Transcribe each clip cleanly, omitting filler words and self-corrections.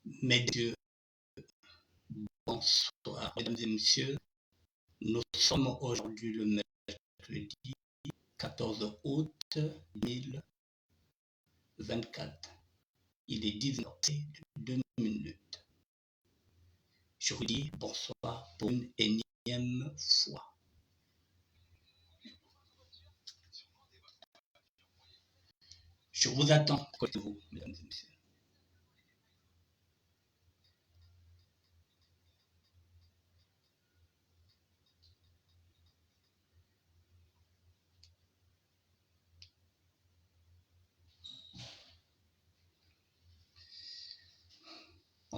Messieurs, bonsoir. Mesdames et messieurs, nous sommes aujourd'hui le mercredi 14 août 2024. Il est 19h02. Je vous dis bonsoir pour une énième fois. Je vous attends, côté-vous, mesdames et messieurs.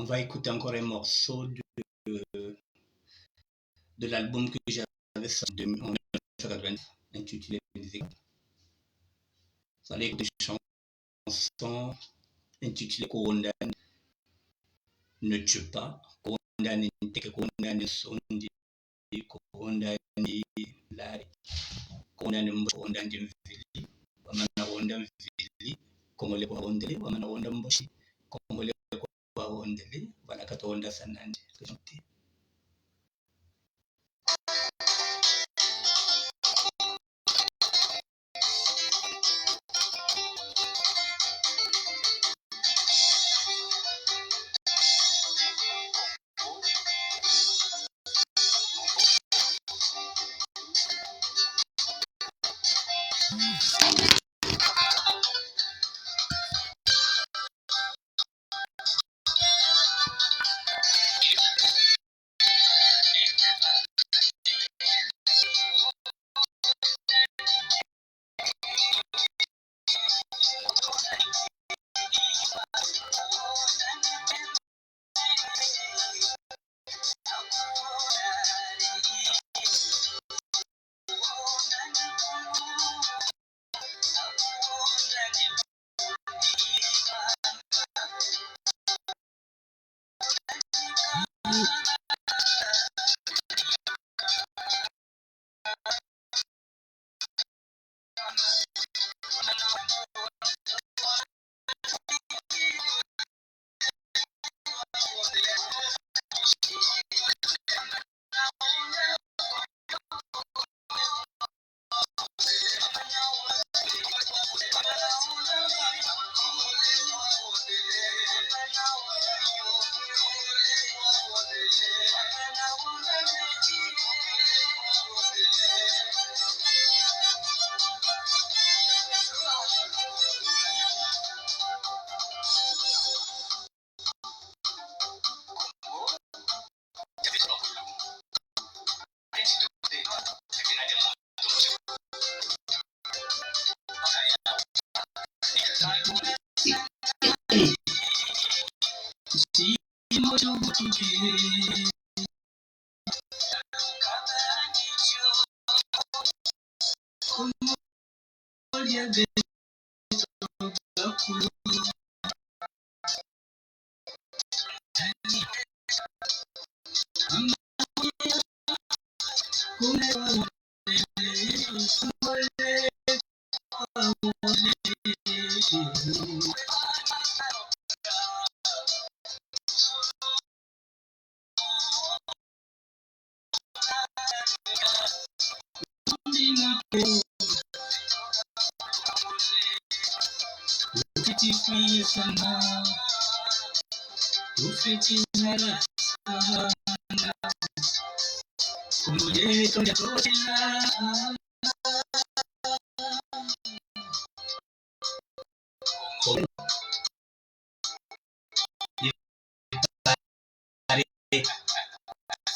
On va écouter encore un morceau de l'album que j'avais sorti en 1980, intitulé Les Écoutes. Vous allez écouter une chanson intitulée Kondani ne tue pas, Kondani nteke, Kondani sondi, Kondani lari, Kondani mboshi, Kondani mvili, wamana wonda mvili, Kongole kwa wondele, wamana wonda mboshi, Kongole kwa wondele, wanakata wonda sanandi.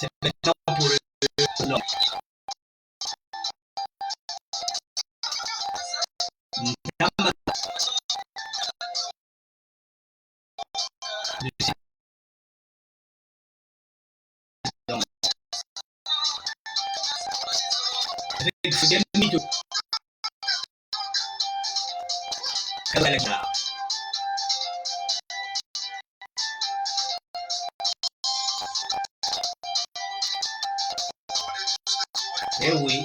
C'est maintenant pour le Eh oui.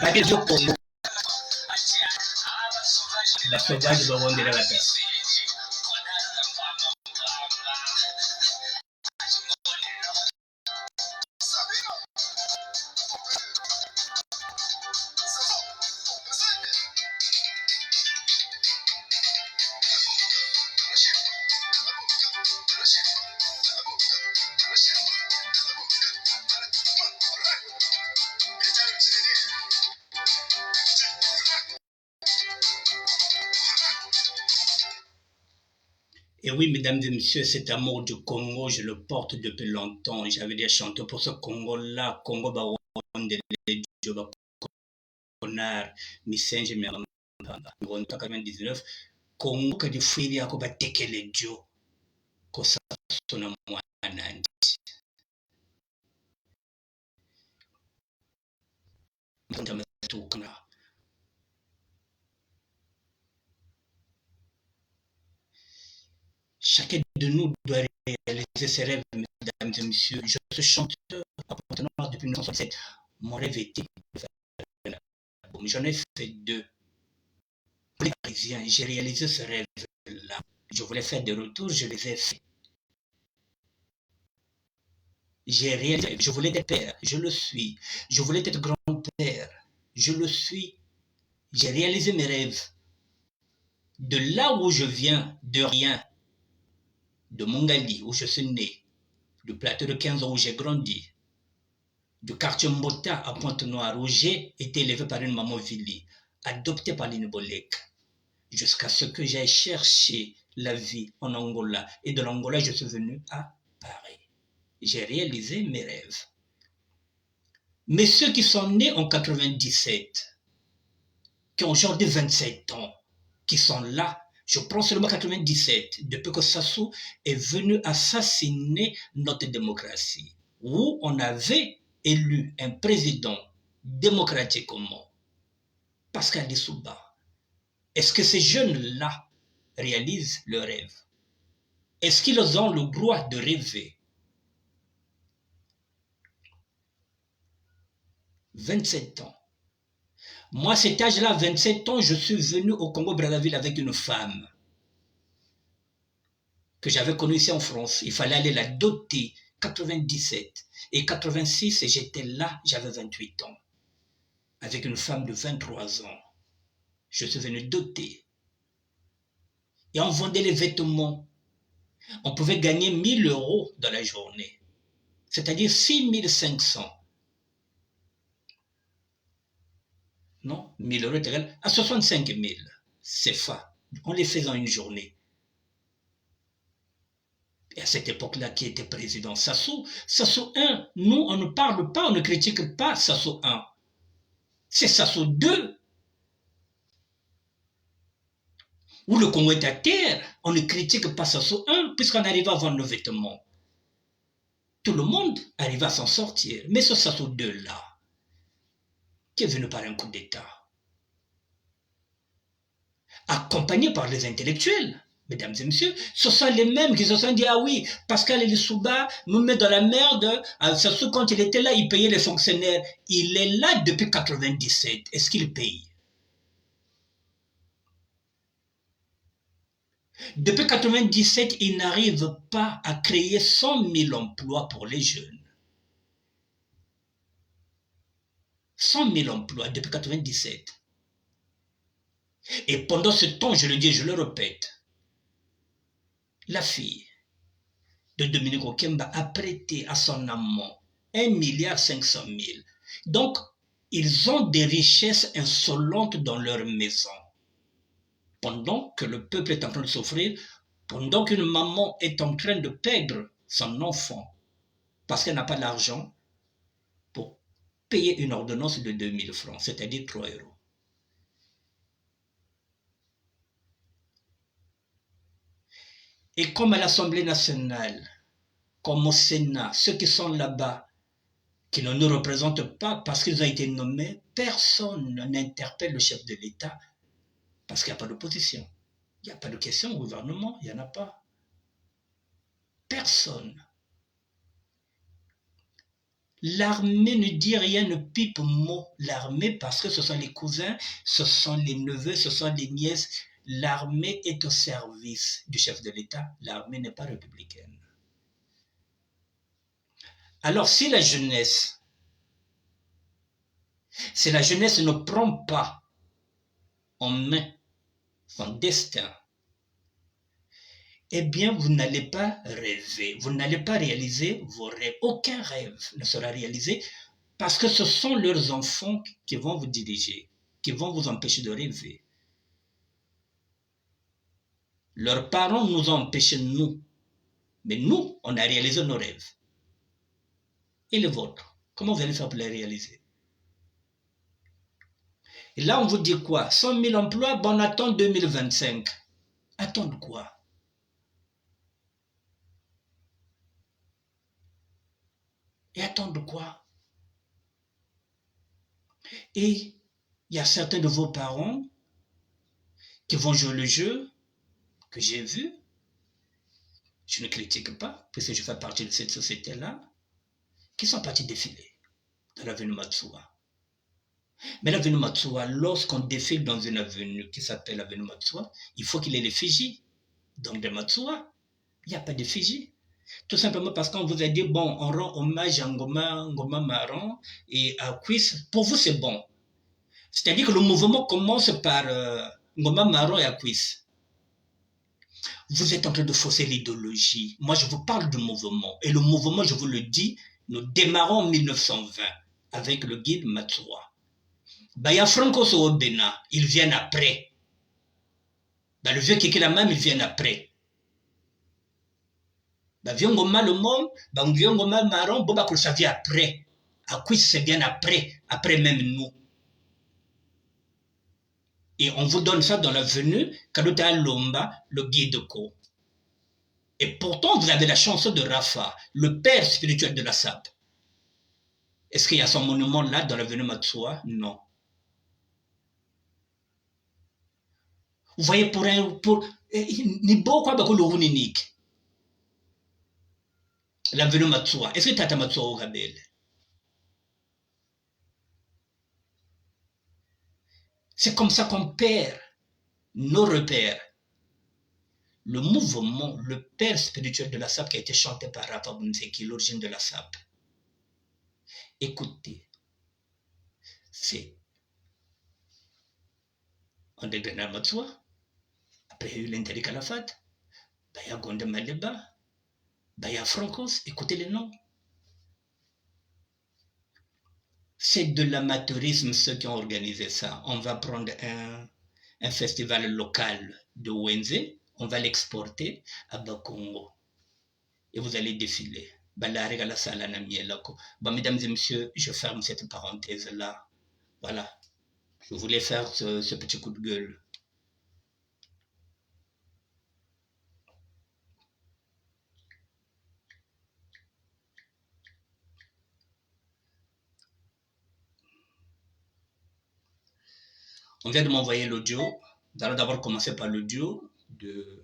Baguette au Congo, la sauvage va rendre la terre. Et oui, mesdames et messieurs, cet amour du Congo, je le porte depuis longtemps. J'avais déjà chanté pour ce Congo-là, Congo Baronde, Djoba Konar, Missenje Mirambamba, 99, Congo Kadi Fili Akoba Tekele Dio, Kosa Sona Mwanandi. Chacun de nous doit réaliser ses rêves, mesdames et messieurs. Je suis chanteur appartenant depuis 1967. Mon rêve était de faire un album. J'en ai fait 2. Pour les Parisiens, j'ai réalisé ce rêve-là. Je voulais faire des retours, je les ai faits. J'ai réalisé, je voulais être père, je le suis. Je voulais être grand-père, je le suis. J'ai réalisé mes rêves. De là où je viens, de rien, de Mongali, où je suis né, du plateau de 15 ans où j'ai grandi, du quartier Mbota à Pointe-Noire, où j'ai été élevé par une maman Vili, adoptée par l'Inibolek, jusqu'à ce que j'aille chercher la vie en Angola. Et de l'Angola, je suis venu à Paris. J'ai réalisé mes rêves. Mais ceux qui sont nés en 97, qui ont aujourd'hui 27 ans, qui sont là, je prends seulement 97, depuis que Sassou est venu assassiner notre démocratie, où on avait élu un président démocratiquement, Pascal Lissouba. Est-ce que ces jeunes-là réalisent leurs rêves? Est-ce qu'ils ont le droit de rêver? 27 ans. Moi, à cet âge-là, 27 ans, je suis venu au Congo-Brazzaville avec une femme que j'avais connue ici en France. Il fallait aller la doter, 97. Et 86, j'étais là, j'avais 28 ans. Avec une femme de 23 ans. Je suis venu doter. Et on vendait les vêtements. On pouvait gagner 1000 € dans la journée. C'est-à-dire 6500. Non, 1000 € est égal à 65 000 CFA. On les faisait en une journée. Et à cette époque-là, qui était président? Sassou. Sassou 1, nous, on ne parle pas, on ne critique pas Sassou 1. C'est Sassou 2. Où le Congo est à terre, on ne critique pas Sassou 1, puisqu'on arrive à vendre nos vêtements. Tout le monde arrive à s'en sortir. Mais ce Sassou 2-là, qui est venu par un coup d'État, accompagné par les intellectuels, mesdames et messieurs, ce sont les mêmes qui se sont dit, ah oui, Pascal Lissouba nous met dans la merde. Sassou, quand il était là, il payait les fonctionnaires. Il est là depuis 97. Est-ce qu'il paye? Depuis 97, il n'arrive pas à créer 100 000 emplois pour les jeunes. 100 000 emplois depuis 97. Et pendant ce temps, je le dis, je le répète, la fille de Dominique Okemba a prêté à son amant 1,5 milliard. Donc, ils ont des richesses insolentes dans leur maison. Pendant que le peuple est en train de souffrir, pendant qu'une maman est en train de perdre son enfant parce qu'elle n'a pas d'argent pour payer une ordonnance de 2000 francs, c'est-à-dire 3 €. Et comme à l'Assemblée nationale, comme au Sénat, ceux qui sont là-bas, qui ne nous représentent pas parce qu'ils ont été nommés, personne n'interpelle le chef de l'État parce qu'il n'y a pas d'opposition. Il n'y a pas de question au gouvernement, il n'y en a pas. Personne. L'armée ne dit rien, ne pipe mot. L'armée, parce que ce sont les cousins, ce sont les neveux, ce sont les nièces. L'armée est au service du chef de l'État. L'armée n'est pas républicaine. Alors, si la jeunesse ne prend pas en main son destin, eh bien, vous n'allez pas rêver, vous n'allez pas réaliser vos rêves. Aucun rêve ne sera réalisé parce que ce sont leurs enfants qui vont vous diriger, qui vont vous empêcher de rêver. Leurs parents nous ont empêchés, nous. Mais nous, on a réalisé nos rêves. Et les vôtres, comment vous allez faire pour les réaliser? Et là, on vous dit quoi? 100 000 emplois, bon, on attend 2025. Attendre quoi? Et attendre quoi? Et il y a certains de vos parents qui vont jouer le jeu que j'ai vu. Je ne critique pas, puisque je fais partie de cette société-là, qui sont partis défiler dans l'avenue Matsuwa. Mais l'avenue Matsuwa, lorsqu'on défile dans une avenue qui s'appelle l'avenue Matsuwa, il faut qu'il y ait l'effigie. Donc de Matsuwa, il n'y a pas d'effigie. Tout simplement parce qu'on vous a dit, bon, on rend hommage à Ngoma Maron et à Kwis. Pour vous, c'est bon. C'est-à-dire que le mouvement commence par Ngoma Maron et à Kwis. Vous êtes en train de fausser l'idéologie. Moi, je vous parle du mouvement. Et le mouvement, je vous le dis, nous démarrons en 1920 avec le guide Matsuwa. Baya Franco Soobena, ils viennent après. Bah, le vieux Kikilamam, ils viennent après. Bah, vieux Ngoma le Mom, bah, vieux Ngoma Maron, Boba ça vient après. Akwis, c'est bien après même nous. Et on vous donne ça dans l'avenue Kaluta Lomba, le guide Ko. Et pourtant, vous avez la chanson de Rafa, le père spirituel de la SAP. Est-ce qu'il y a son monument là dans l'avenue Matsuwa? Non. Vous voyez, l'avenue Matsuwa. Est-ce que Tata Matsuwa au Gabel? C'est comme ça qu'on perd nos repères. Le mouvement, le père spirituel de la SAP qui a été chanté par Rafa Bunzeki, l'origine de la SAP. Écoutez, c'est on devient à Matsuwa. Après, il y a eu l'intérêt Kalafat. Il y a Gonde Maleba. Il y a Francos. Écoutez les noms. C'est de l'amateurisme ceux qui ont organisé ça. On va prendre un festival local de Wenze. On va l'exporter à Bakongo. Et vous allez défiler. Mesdames et messieurs, je ferme cette parenthèse-là. Voilà. Je voulais faire ce petit coup de gueule. On vient de m'envoyer l'audio. Nous allons d'abord commencer par l'audio de...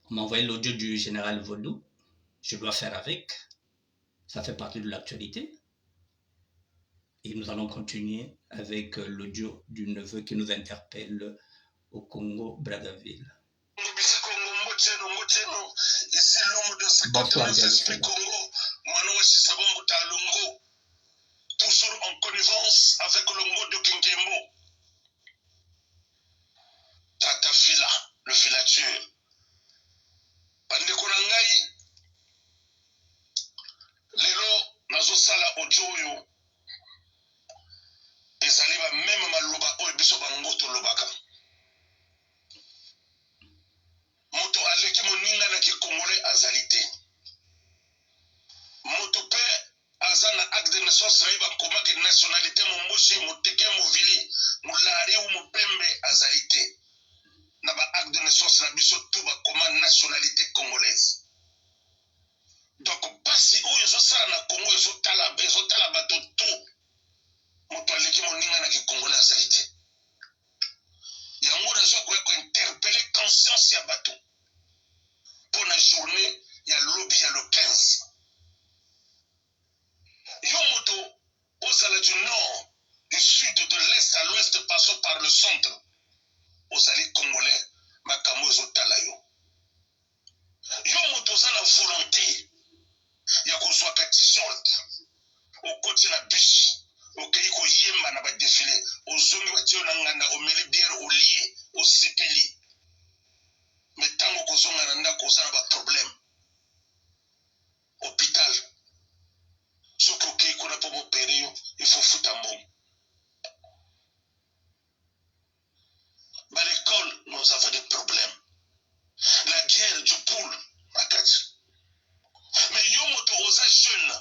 On m'a envoyé l'audio du général Vodou. Je dois faire avec. Ça fait partie de l'actualité. Et nous allons continuer avec l'audio du neveu qui nous interpelle au Congo-Brazzaville. Bonsoir, toujours en connivence avec Longo de Kinkembo. Tata Fila, le filature. Bandeko Nangai, lelo nazosala ojoyo. Ezaliba même maloba oyo biso bango to lobaka. Moto aleki moninga na kikongole azalite. Moto pe azana acte de naissance raiba komaki nationalité momboshi moteke movili mulari ou mopembe azalite. Na ba acte de naissance na biso tout ba koma nationalité congolaise. Donc pasi oyo ezosala na Congo ezotala bato tout. Moto aleki moninga na kikongole azalite. Yango nazo ko interpeller conscience ya bato. Pour la journée, il y a lobby, il y a le 15. biso par le centre ozali congolais makambo ezotala yo yo moto oza na volonté ya kozwaka t-shirt okoti na bus okei koyemba na badefile ozongi batie na nganda omeli biere olie osipeli me ntango kozonga na ndako oza na baproblème hôpital soki okei kuna mpo bopere yo ifo futa mbongo l'école, nous avons des problèmes. La guerre du poule, mais yo moto oza jeune.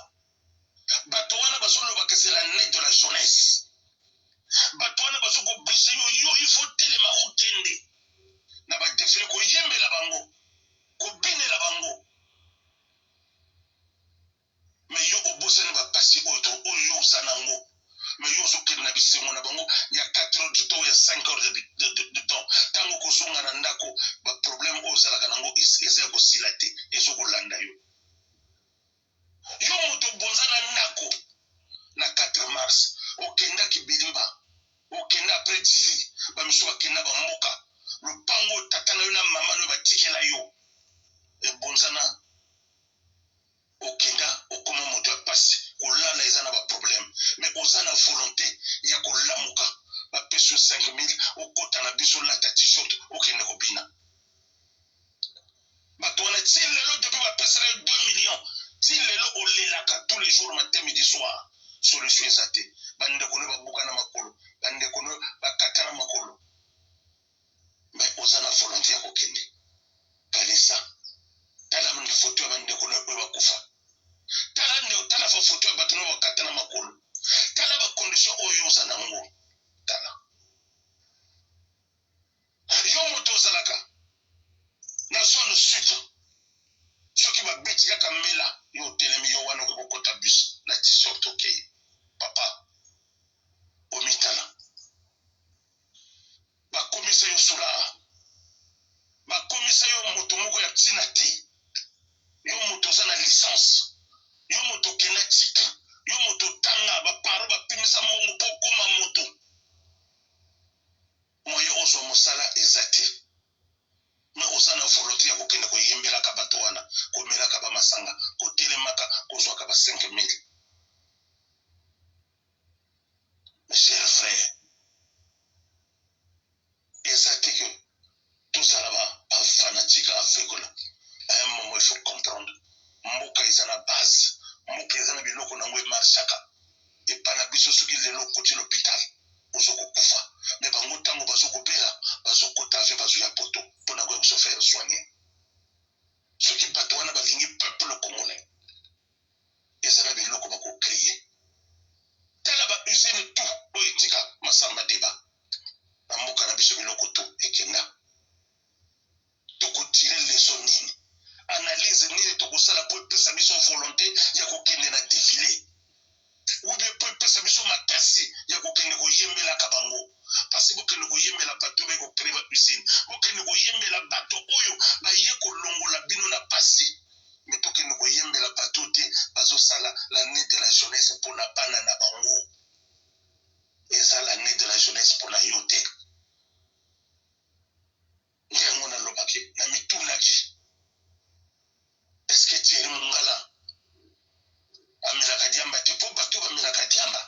Bato wana bazoloba que c'est l'année de la jeunesse. Bato wana bazoko oblige yo il faut telema okende. Na ba défilé ko yembela bango. Ko binela bango. Mais yo obosani ba pasi oyo sanango. Mais yo zokende na bisengo na bango ya 4 heures du temps ya 5 heures de temps tango kozonga na ndako ba problème ozalaka nango eza kosila te ezokolanda yo yo moto bonza na ndako na 4 mars okendaki bilimba okenda après 10 bamisu bakenda bamboka lopango tata na yo na mama na yo batikela yo ebonzana okenda okoma moto ya pasi kolala eza na baproblème mais oza na volonté ya kolamuka bapesi yo 5000 okota na biso lata t-shirt okende kobina bato wana ti lelo depuis bapesela yo 2 millions ti lelo olelaka tous les jours matin midi soir solution eza te bandeko no babuka na makolo bandeko no bakata na makolo mais oza na volonté ya kokende kanisa tala mndi foto ya bandeko no oyo bakufa tala fa foto ya bato no bakata na makolo tala bacondition oyo oza nango tala yo moto ozalaka na zone sud soki babeti kaka mbela yo otelemi yo wana okokota bus na t-shirt okei papa omitala bakomisa yo sura bakomisa yo moto moko ya ntina te yo moto oza na licence yo moto okenda tika yo moto tanga baparo bapimisa mbongo mpo okoma moto moye ozwa mosala eza te me oza na volonté ya kokende koyembelaka bato wana komelaka bamasanga kotelemaka kozwaka ba 5000 mes chers frères eza te ke tozala bafanatique agricole à un moment il faut comprendre mboka eza na base mboka eza na biloko nango emarchaka epa na biso soki lelo okoti l'hôpital ozokokufa me bango ntango bazokobela bazokota ave bazoya poto mpona koya kosofaire soigner soki bato wana balingi peuple congolais eza na biloko bakocreye tala bausine tu oyo etika masamba deba na mboka na biso biloko tu ekenda tokotire leso nini analyse nini tokosala mpo epesa biso volonté ya kokende na défilé ube mpo epesa biso makasi ya kokende koyembelaka bango pasi bokende koyembela bato baye kokreye bausine bokende koyembela bato oyo baye kolongola bino na pasi me tokende koyembela bato te bazosala l'année de la jeunesse mpona bana na bango eza l'année de la jeunesse mpona yo te nde yango nalobaki na mitulaki eske Thierry Mongala amelaka diamba te mpo bato bamelaka diamba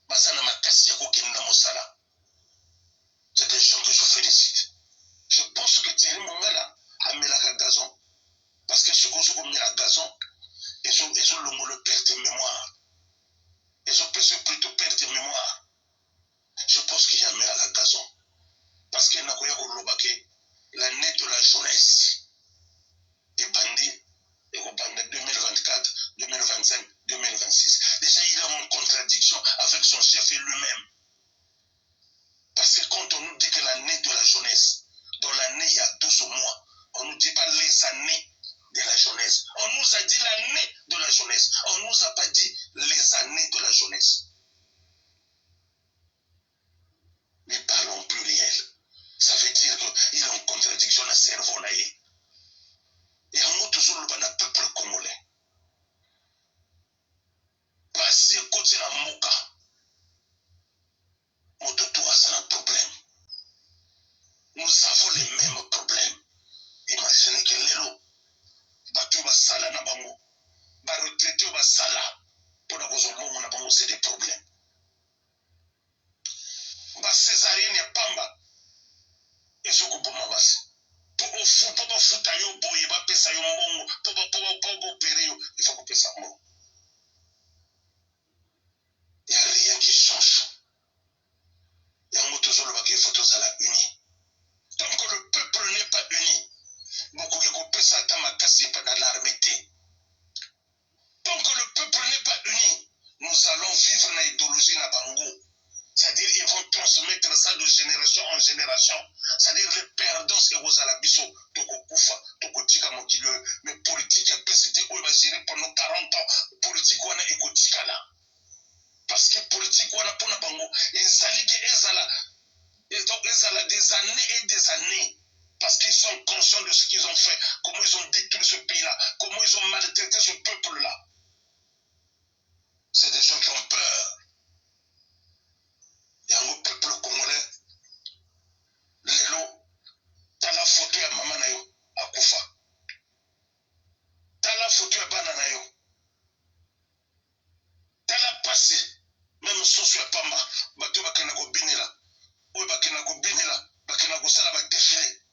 baza na makasi ya kokende na mosala. C'est des gens que je félicite. Je pense que Thierry Mongala amelaka gazon parce que ce qu'on se met à gazon ils ont le perte de mémoire ils ont plutôt perte de mémoire. Je pense qu'il y a amelaka gazon parce que nakoya kolobake l'année de la jeunesse et bandit et au bande 2024, 2025, 2026. Déjà, il est en contradiction avec son chef et lui-même. Parce que quand on nous dit que l'année de la jeunesse, dans l'année, il y a 12 mois, on ne nous dit pas les années de la jeunesse. On nous a dit l'année de la jeunesse. On ne nous a pas dit les années de la jeunesse. Mais parlons pluriel. Ça veut dire qu'il est en contradiction dans le cerveau. Et en mot, toujours le peuple congolais. Passer côté la moka. Moto tout à basala pour que na bango c'est des problèmes. Ba césarienne ya pamba ezoko boma basi. Pour bafuta yo boye bapesa yo mbongo pour opérer yo il faut kopesa mbongo. Il n'y a rien qui change. Yango tozoloba ke faut tozala uni. Tant que le peuple n'est pas uni, beaucoup qui kopesa ata makasi pas dans l'armée. Tant que le peuple n'est pas uni, nous allons vivre dans l'idéologie na bango. C'est-à-dire ils vont transmettre ça de génération en génération. C'est-à-dire les perdants c'est aux alabiso, toko kufa, toko tika mokilo, mais politique et PCT où il va gérer pendant 40 ans, politique wana ekotika là. Parce que politique wana pona bango, ezali ke ezala des années et des années. Parce qu'ils sont conscients de ce qu'ils ont fait, comment ils ont détruit ce pays-là, comment ils ont maltraité ce peuple-là. C'est des gens qui ont peur. Il y a un peuple congolais. Lelo, t'as la photo ya maman na yo, akufa. T'as la photo ya bana na yo. T'as la passé. Même soso ya pamba, bato bakena ko binela. Oyo bakena ko binela, bakena ko sala ba défilé.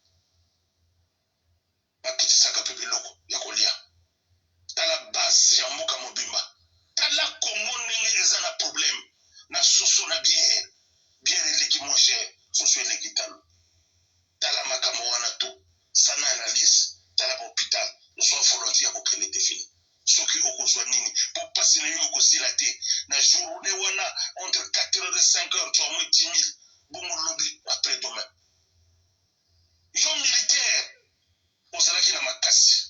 Bakitisaka pe biloko ya kolia. T'as la base ya mboka mobimba. T'as la Congo ndenge eza na problème. Na soso na bière. Bière eleki moins cher, soso eleki talo. Tala makambo wana to, sana analyse, tala ba hôpital, zo volontaire ko kene défini. Soki okozwa nini, pour passer na yo ko silate, na journée wana entre 4h et 5h, tu as moins 10 000, bongo lobby après demain. Yo militaire, ozalaki na makasi.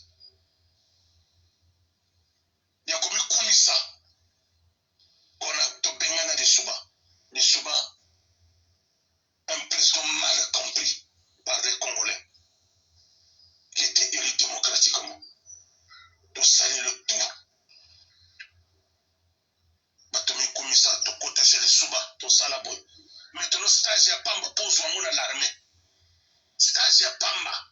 Ya komi kumisa, kona to bengana de suba, un président mal compris par les Congolais qui étaient élus démocratiquement. De salir le tout. Batomi commissaire to kota chez les Souba, to salaboy. Maintenant, stage ya pamba pose à l'armée. Stage ya pamba.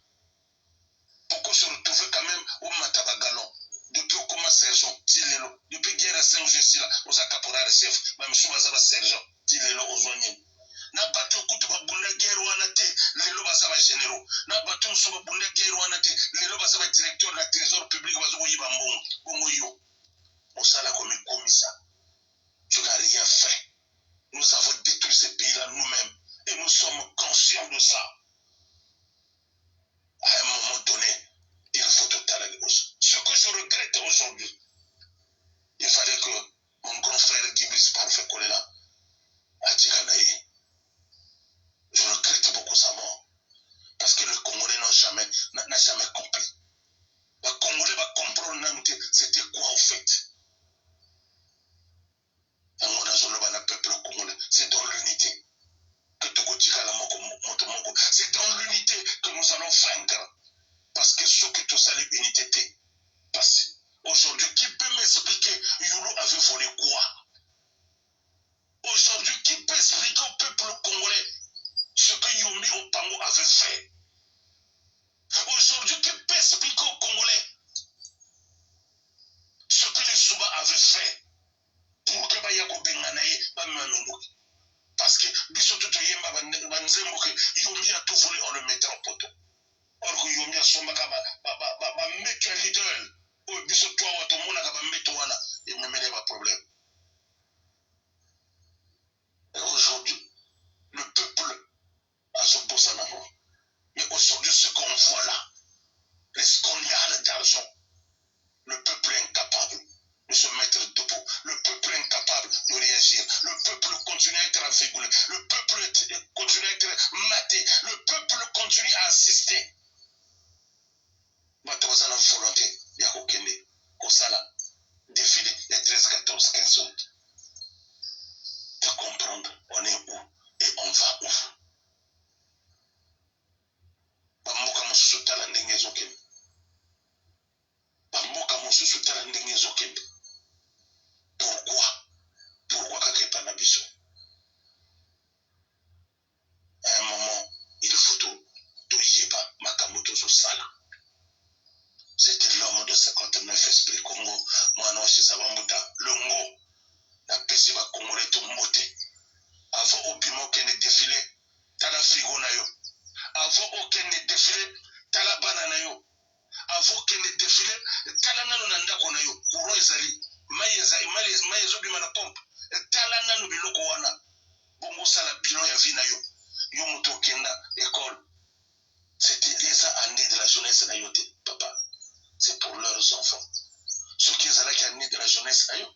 Pourquoi se retrouver quand même au Matabagalon? Depuis au commence sergent, Tilelo. Depuis guerre 5 jours, là, aux caporal chef, même sous Bazaba sergent, Tilelo aux oignons. Na batu kutu babunda guerre wana te lelo basaba généraux na batu so babunda guerre wana te lelo basaba directeur de la trésor public bazo yiba mbongo bongo yo osala comme commissaire. Tu n'as rien fait. Nous avons détruit ce pays là nous-mêmes et nous sommes conscients de ça. À un moment donné il faut totaler ce que je regrette aujourd'hui. Il fallait que mon grand frère Gibris Parfait Kolela a tiré. Je regrette beaucoup sa mort. Parce que le Congolais n'a jamais compris. Le Congolais va comprendre c'était quoi au fait. Le peuple congolais, c'est dans l'unité que c'est dans l'unité que nous allons vaincre. Parce que ce que tout ça, l'unité, parce aujourd'hui, qui peut m'expliquer Yulu avait volé quoi? Aujourd'hui, qui peut expliquer au peuple congolais ce que Yomi Opango avait fait? Aujourd'hui, qui peut expliquer aux Congolais ce que les Souba avaient fait pour que Bayako Benganaye Bamanono? Parce que Bissoto Yemba Banzemo que Yomi a tout volé, on le mettra en poteau. Or que Yomi a son bakaba mettre un leader. Ou Bissoto Watomona Kaba Metoana et me mêler ma problème. Et aujourd'hui, le peuple a son beau sanamo. Mais aujourd'hui, ce qu'on voit là, les scognales d'argent, le peuple est incapable de se mettre debout. Le peuple est incapable de réagir. Le peuple continue à être aveuglé. Le peuple continue à être maté. Le peuple continue à assister. Maintenant, on a une volonté. Il y a aucun Kosala, défilé, il y a 13, 14, 15 autres. De comprendre, on est où et on va où. Bamoka mosusu tala ndenge ezokende. Bamoka mosusu tala ndenge ezokende. Pourquoi kakepa na biso? À un moment, il faut tout yeba makamoto zo sala. C'était l'homme de 59 esprit Congo. Moi non, c'est Sabambuta, Longo, na pesi ba Congolais tout moté. Avant au kende défilé, tala frigo na yo. Avant aucun défilé, tala banana yo. Avant kende défilé, tala nanu na ndako na yo. Kuro ezali, mai ezobima na pompe. Tala nanu biloko wana. Bongo sala bilan ya vie na yo. Yo moto kenda école. C'était les années de la jeunesse na yo te, papa. C'est pour leurs enfants. Ceux qui sont là qui année de la jeunesse na yo.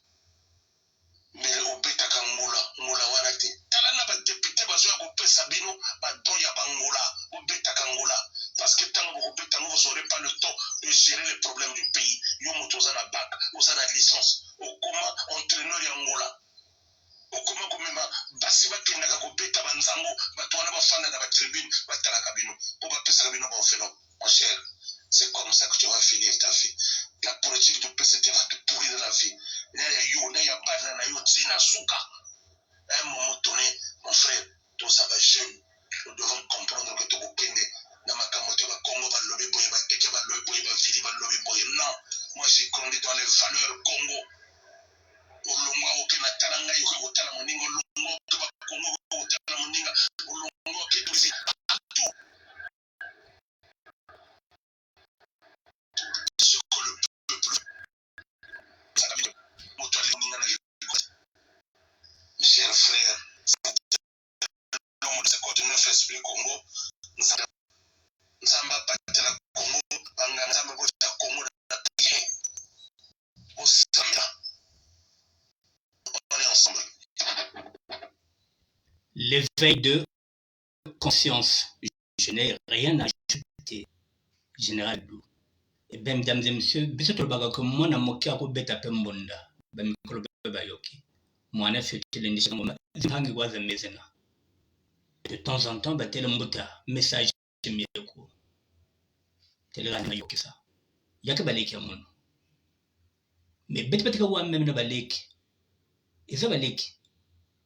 Mais au beta kangola, ngola wana te. Tala na ba député bazo ya kopesa bino ba doya bangola, au beta kangola. Parce que tant que vous n'aurez pas le temps de gérer les problèmes du pays. Yo moto za na bac, oza na licence. Okoma entraîneur ya Angola. Okoma komema basi bakendaka kobeta banzango bato wana bafanda na batribune batalaka bino po bapesaka bino baofeno. Mon cher, c'est comme ça que tu vas finir ta vie. La politique de PCT va te pourrir la vie. À un moment donné, mon frère, tout ça va jeune. Nous devons comprendre que tout le monde non, moi j'ai grandi dans les valeurs Congo. Ce que le peuple, mes chers frères, c'est quoi de neuf esprit Congo? Nzamba patela Congo, Nzamba bota Congo na pied. Au Samba. On est ensemble. L'éveil de conscience. Je n'ai rien à ajouter. Général Blou. Et bien, mesdames et messieurs, biso tolobaka que moi na moki akobeta pe mbonda. Ba mikolo ba yoki. Moi na fait le ndisha ngoma. Zinhangi kwaza mezena. De temps en temps, batele mbota message mieko. Tele rana yoki ça. Yaka baleki ya mono. Mais beti batika wa même na baleki. Eza baleki.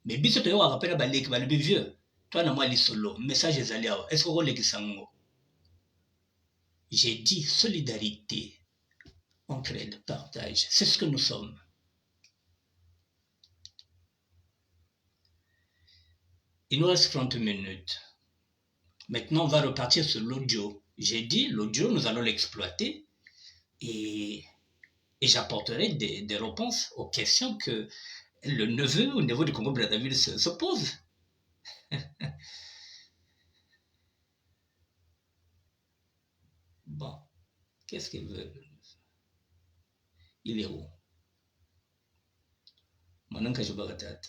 Mais biso toyo rappela baleki balobi vieux. Toi na moi li solo. Message ezali awa. Est-ce qu'on leki sango? J'ai dit solidarité, entraide, partage. C'est ce que nous sommes. Il nous reste 30 minutes. Maintenant, on va repartir sur l'audio. J'ai dit, l'audio, nous allons l'exploiter et j'apporterai des réponses aux questions que le neveu au niveau du Congo-Brazzaville se pose. Bon. Qu'est-ce qu'il veut? Il est où? Mananka Jobagatat.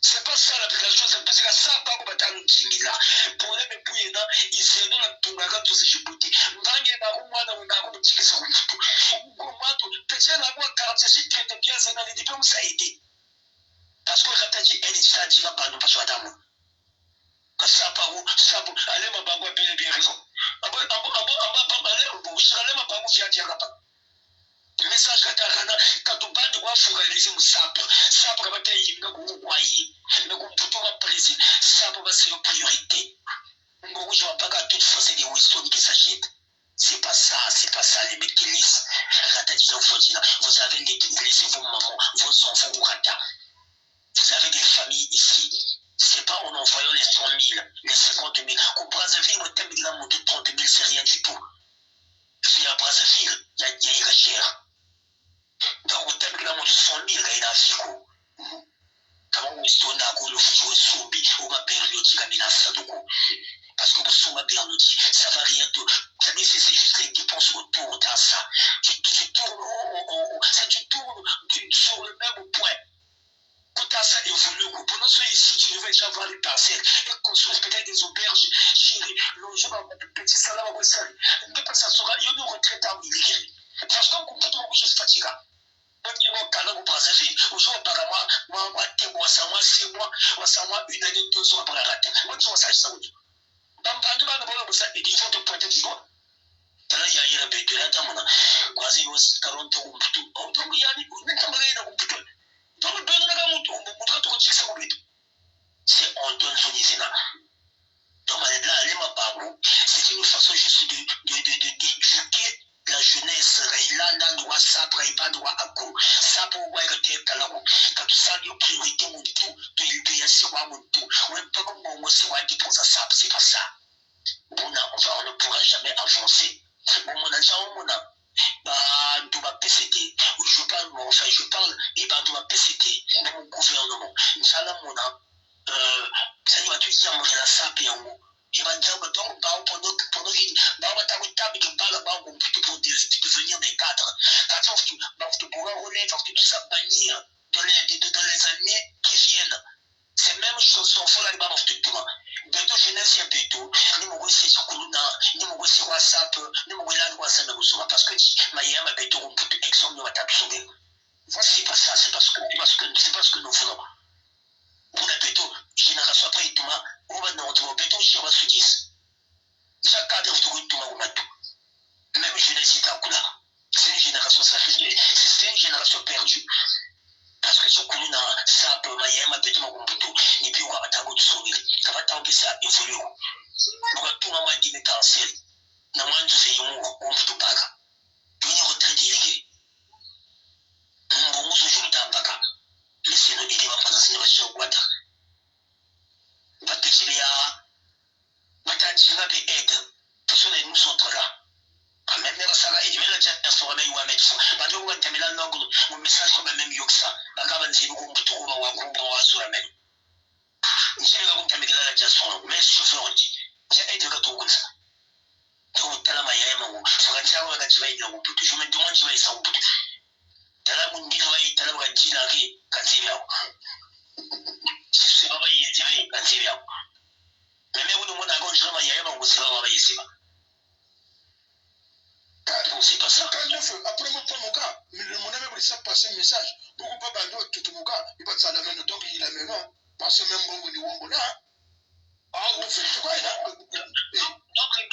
C'est pas ça l'application, c'est parce que ça pas comme tant kimila. Pour les mépouiller là, ils se donnent la tunga tout ce chipoté. Ndange na umwana unako mutiki sa wifu. Ngomatu pete na kwa caractéristique très bien c'est dans les diplômes ça a été. Parce que rataji elle ça dit va pas nous pas sur Adamu. Que ça pas où ça pour aller ma bango bien raison. Abo aller pour ça aller ma bango fiat ya pas. Message katarana katubandi wafungalize musapo sapo kabata yimga kuwayi nekumputuka président sapo basi priorité ngokuja wapaka toute force de Winston qui s'achète. C'est pas ça les mecs qui lisent. Vous avez laissé vos mamans, vos enfants au rata. Vous avez des familles ici. C'est pas en envoyant les 100 000, les 50 000. Au Brazzaville, le thème de la montée de 30 000, c'est rien du tout. Puis à Brazzaville, il y a cher. Donc au thème de la montée de 100 000, il y a un fico. Quand on est sonné à cause de foutre soubi, on va période qui a mis la sadoko. Parce que vous sommes bien outil, ça va rien de. Ça nécessite juste les dépenses autour de ça. Tu tournes sur le même point. Quand ça évolue, pendant ce ici, tu devais déjà avoir les parcelles et construire peut-être des auberges, gérer, loger dans un petit salaire à Wessari. Mais ça sera, il y a une retraite à Willy. Parce qu'on comprend tout le monde, je suis fatigué. Une année, 2 ans après la rate. Moi, je suis ça. Il faut te pointer du doigt. Tala ya yira beto ya tamana kwazi was karonto kumputu donc yani nitambaga na kumputu donc dono na mutu mutu to chikisa ko beto c'est on donne son izina donc là les mababu c'est une façon juste d'éduquer la jeunesse railanda doit ça pas doit ako ça pour voir que t'es kalako quand tu sens les priorités mutu to il peut y avoir mutu ouais pas comme moi c'est ouais qui pense à ça c'est pas ça on ne pourra jamais avancer. Bon, mon agent, mon PCT, je parle, et ben, de ma PCT, dans mon gouvernement. Inch'Allah, mon ça y va tout dire, moi, j'ai la sape et en haut. Et ben, dire, donc, pendant qu'il pour devenir des cadres. Tu pourras relève, parce que tout ça bannir dans les années qui viennent. C'est même chose, on fait la débat dans tout le monde. Bientôt, jeunesse, il y a bientôt. Ni mon gosse, c'est Kuluna, ni mon gosse, c'est WhatsApp, ni mon gosse, c'est WhatsApp, parce que Mayam a bientôt un peu d'exemple de WhatsApp. C'est pas ça, c'est parce que nous voulons. Pour la bientôt, génération après, tout le monde, on va dans bientôt, je vais se dire. Chaque cadre, je dois tout le monde. Même jeunesse, c'est un coup là. C'est une génération, c'est une génération perdue. Parce que ce qu'on a, ça peut m'ailler ma bête mon computer, et puis on va t'avoir du sourire, ça va t'empêcher ça évoluer. On va tout moment dire cancel. Non, moi, je sais, on peut pas. Puis on retraite dirigé. On va se jouer dans Baka. Mais c'est nous qui va passer dans ce boîte. Parce que c'est là, on va aide. Parce que nous autres là. Même ça là, il met la tête sur la main ou à mettre ça. Bah, tu vois, tu as mis la langue, mon message comme même yo que ça. Bah, quand on dit qu'on peut trouver un sur la main. C'est là qu'on t'a mis la tête sur la main, mais chauffeur dit. J'ai aidé le tout comme ça. Donc, t'as la maille, mon. Faut que tu aies un gars qui va au bout. Je me demande si tu vas y aller au bout. T'as la mon dit, t'as la vraie dit, là, quand tu viens. Si tu sais pas, il est tiré, quand tu viens. Mais même où on a gauche, la maille, mon, c'est pas vrai, c'est pas. C'est pas ça. Quand je fais, après mon cas, mon ami ça passer un message. Beaucoup pas bandé tout mon cas. Il va ça la même donc il a même parce que même bon niveau bon là. Ah vous faites quoi là? Donc il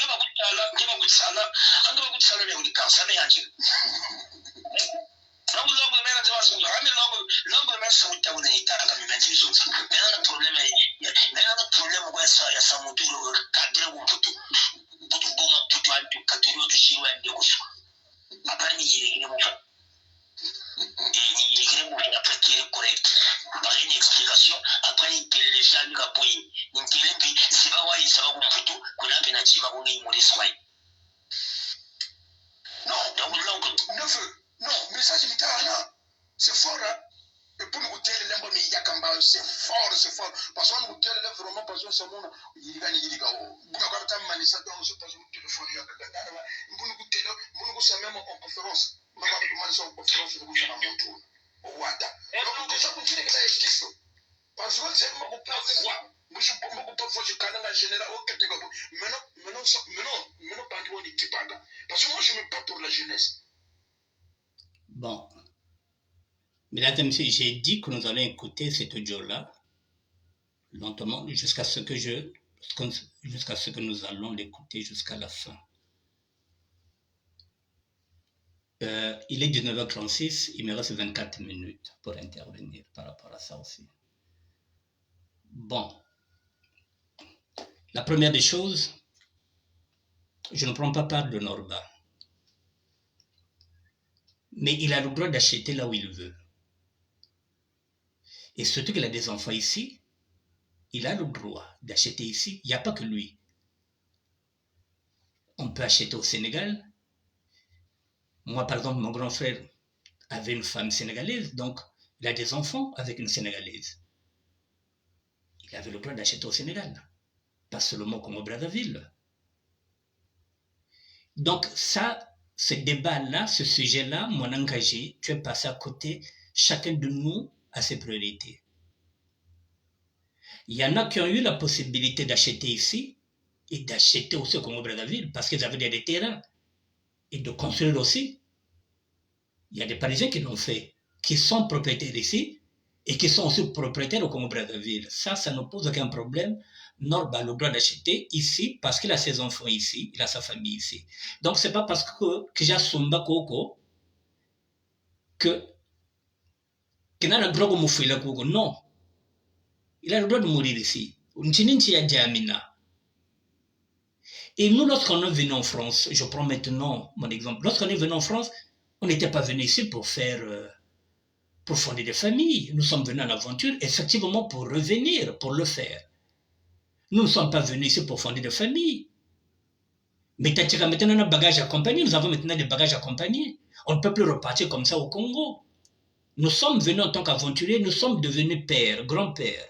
va goûter là, il va goûter ça là. On va goûter ça là mais on dit quand ça mais angel. Donc l'homme mais là je vais mais l'homme mais ça on t'a on est là comme même les autres. Mais on a un problème ouais ça il y a ça mon tour cadre ou tout. Tout bon tout tout cadre de chez ouais de quoi. Après il est mon frère. Et il est mon frère après qui est correct. Par une explication, après il télé les gens lui a pris. Il télé puis c'est pas ouais ça va comme photo qu'on a pénati va on est mourir soin. Non, donc non, mais ça c'est là. C'est fort hein. Et pour nous goûter les lèvres, il y a quand même c'est fort. Parce qu'on nous goûte les lèvres vraiment parce que c'est mon il gagne. Vous n'avez pas manissé dans ce pas au téléphone il y a vous nous goûtez là, vous nous goûtez même en conférence. Vous avez demandé en conférence vous goûtez à mon tour. Au Wada. Donc déjà vous dites que ça existe. Parce que c'est mon pas foi. Moi je peux pas voir je connais la général au quelque chose. Maintenant pas de on est pas là. Parce que moi je me bats pour la jeunesse. Bon. Mesdames et messieurs, j'ai dit que nous allons écouter cet audio-là lentement jusqu'à ce que nous allons l'écouter jusqu'à la fin. Il est 19h36, il me reste 24 minutes pour intervenir par rapport à ça aussi. Bon. La première des choses, je ne prends pas part de Norba. Mais il a le droit d'acheter là où il veut. Et surtout qu'il a des enfants ici, il a le droit d'acheter ici. Il n'y a pas que lui. On peut acheter au Sénégal. Moi, par exemple, mon grand frère avait une femme sénégalaise, donc il a des enfants avec une Sénégalaise. Il avait le droit d'acheter au Sénégal, pas seulement comme au Brazzaville. Donc ça, ce débat-là, ce sujet-là, mon engagé, tu es passé à côté, chacun de nous a ses priorités. Il y en a qui ont eu la possibilité d'acheter ici et d'acheter aussi comme au Brazzaville parce qu'ils avaient des terrains et de construire aussi. Il y a des Parisiens qui l'ont fait. qui sont propriétaires ici et qui sont aussi propriétaires au Congo-Brazzaville. Ça ne pose aucun problème. Norba a le droit d'acheter ici parce qu'il a ses enfants ici, il a sa famille ici. Donc, c'est pas parce que j'ai Sumba Koko que n'a le droit de mourir Koko. Non. Il a le droit de mourir ici. Et nous, lorsqu'on est venu en France, je prends maintenant mon exemple, lorsqu'on est venu en France, on n'était pas venu ici pour fonder des familles. Nous sommes venus en aventure, effectivement, pour revenir, pour le faire. Nous ne sommes pas venus ici pour fonder des familles. Mais maintenant, un bagage accompagné, nous avons maintenant des bagages accompagnés. On ne peut plus repartir comme ça au Congo. Nous sommes venus en tant qu'aventuriers, nous sommes devenus pères, grands-pères.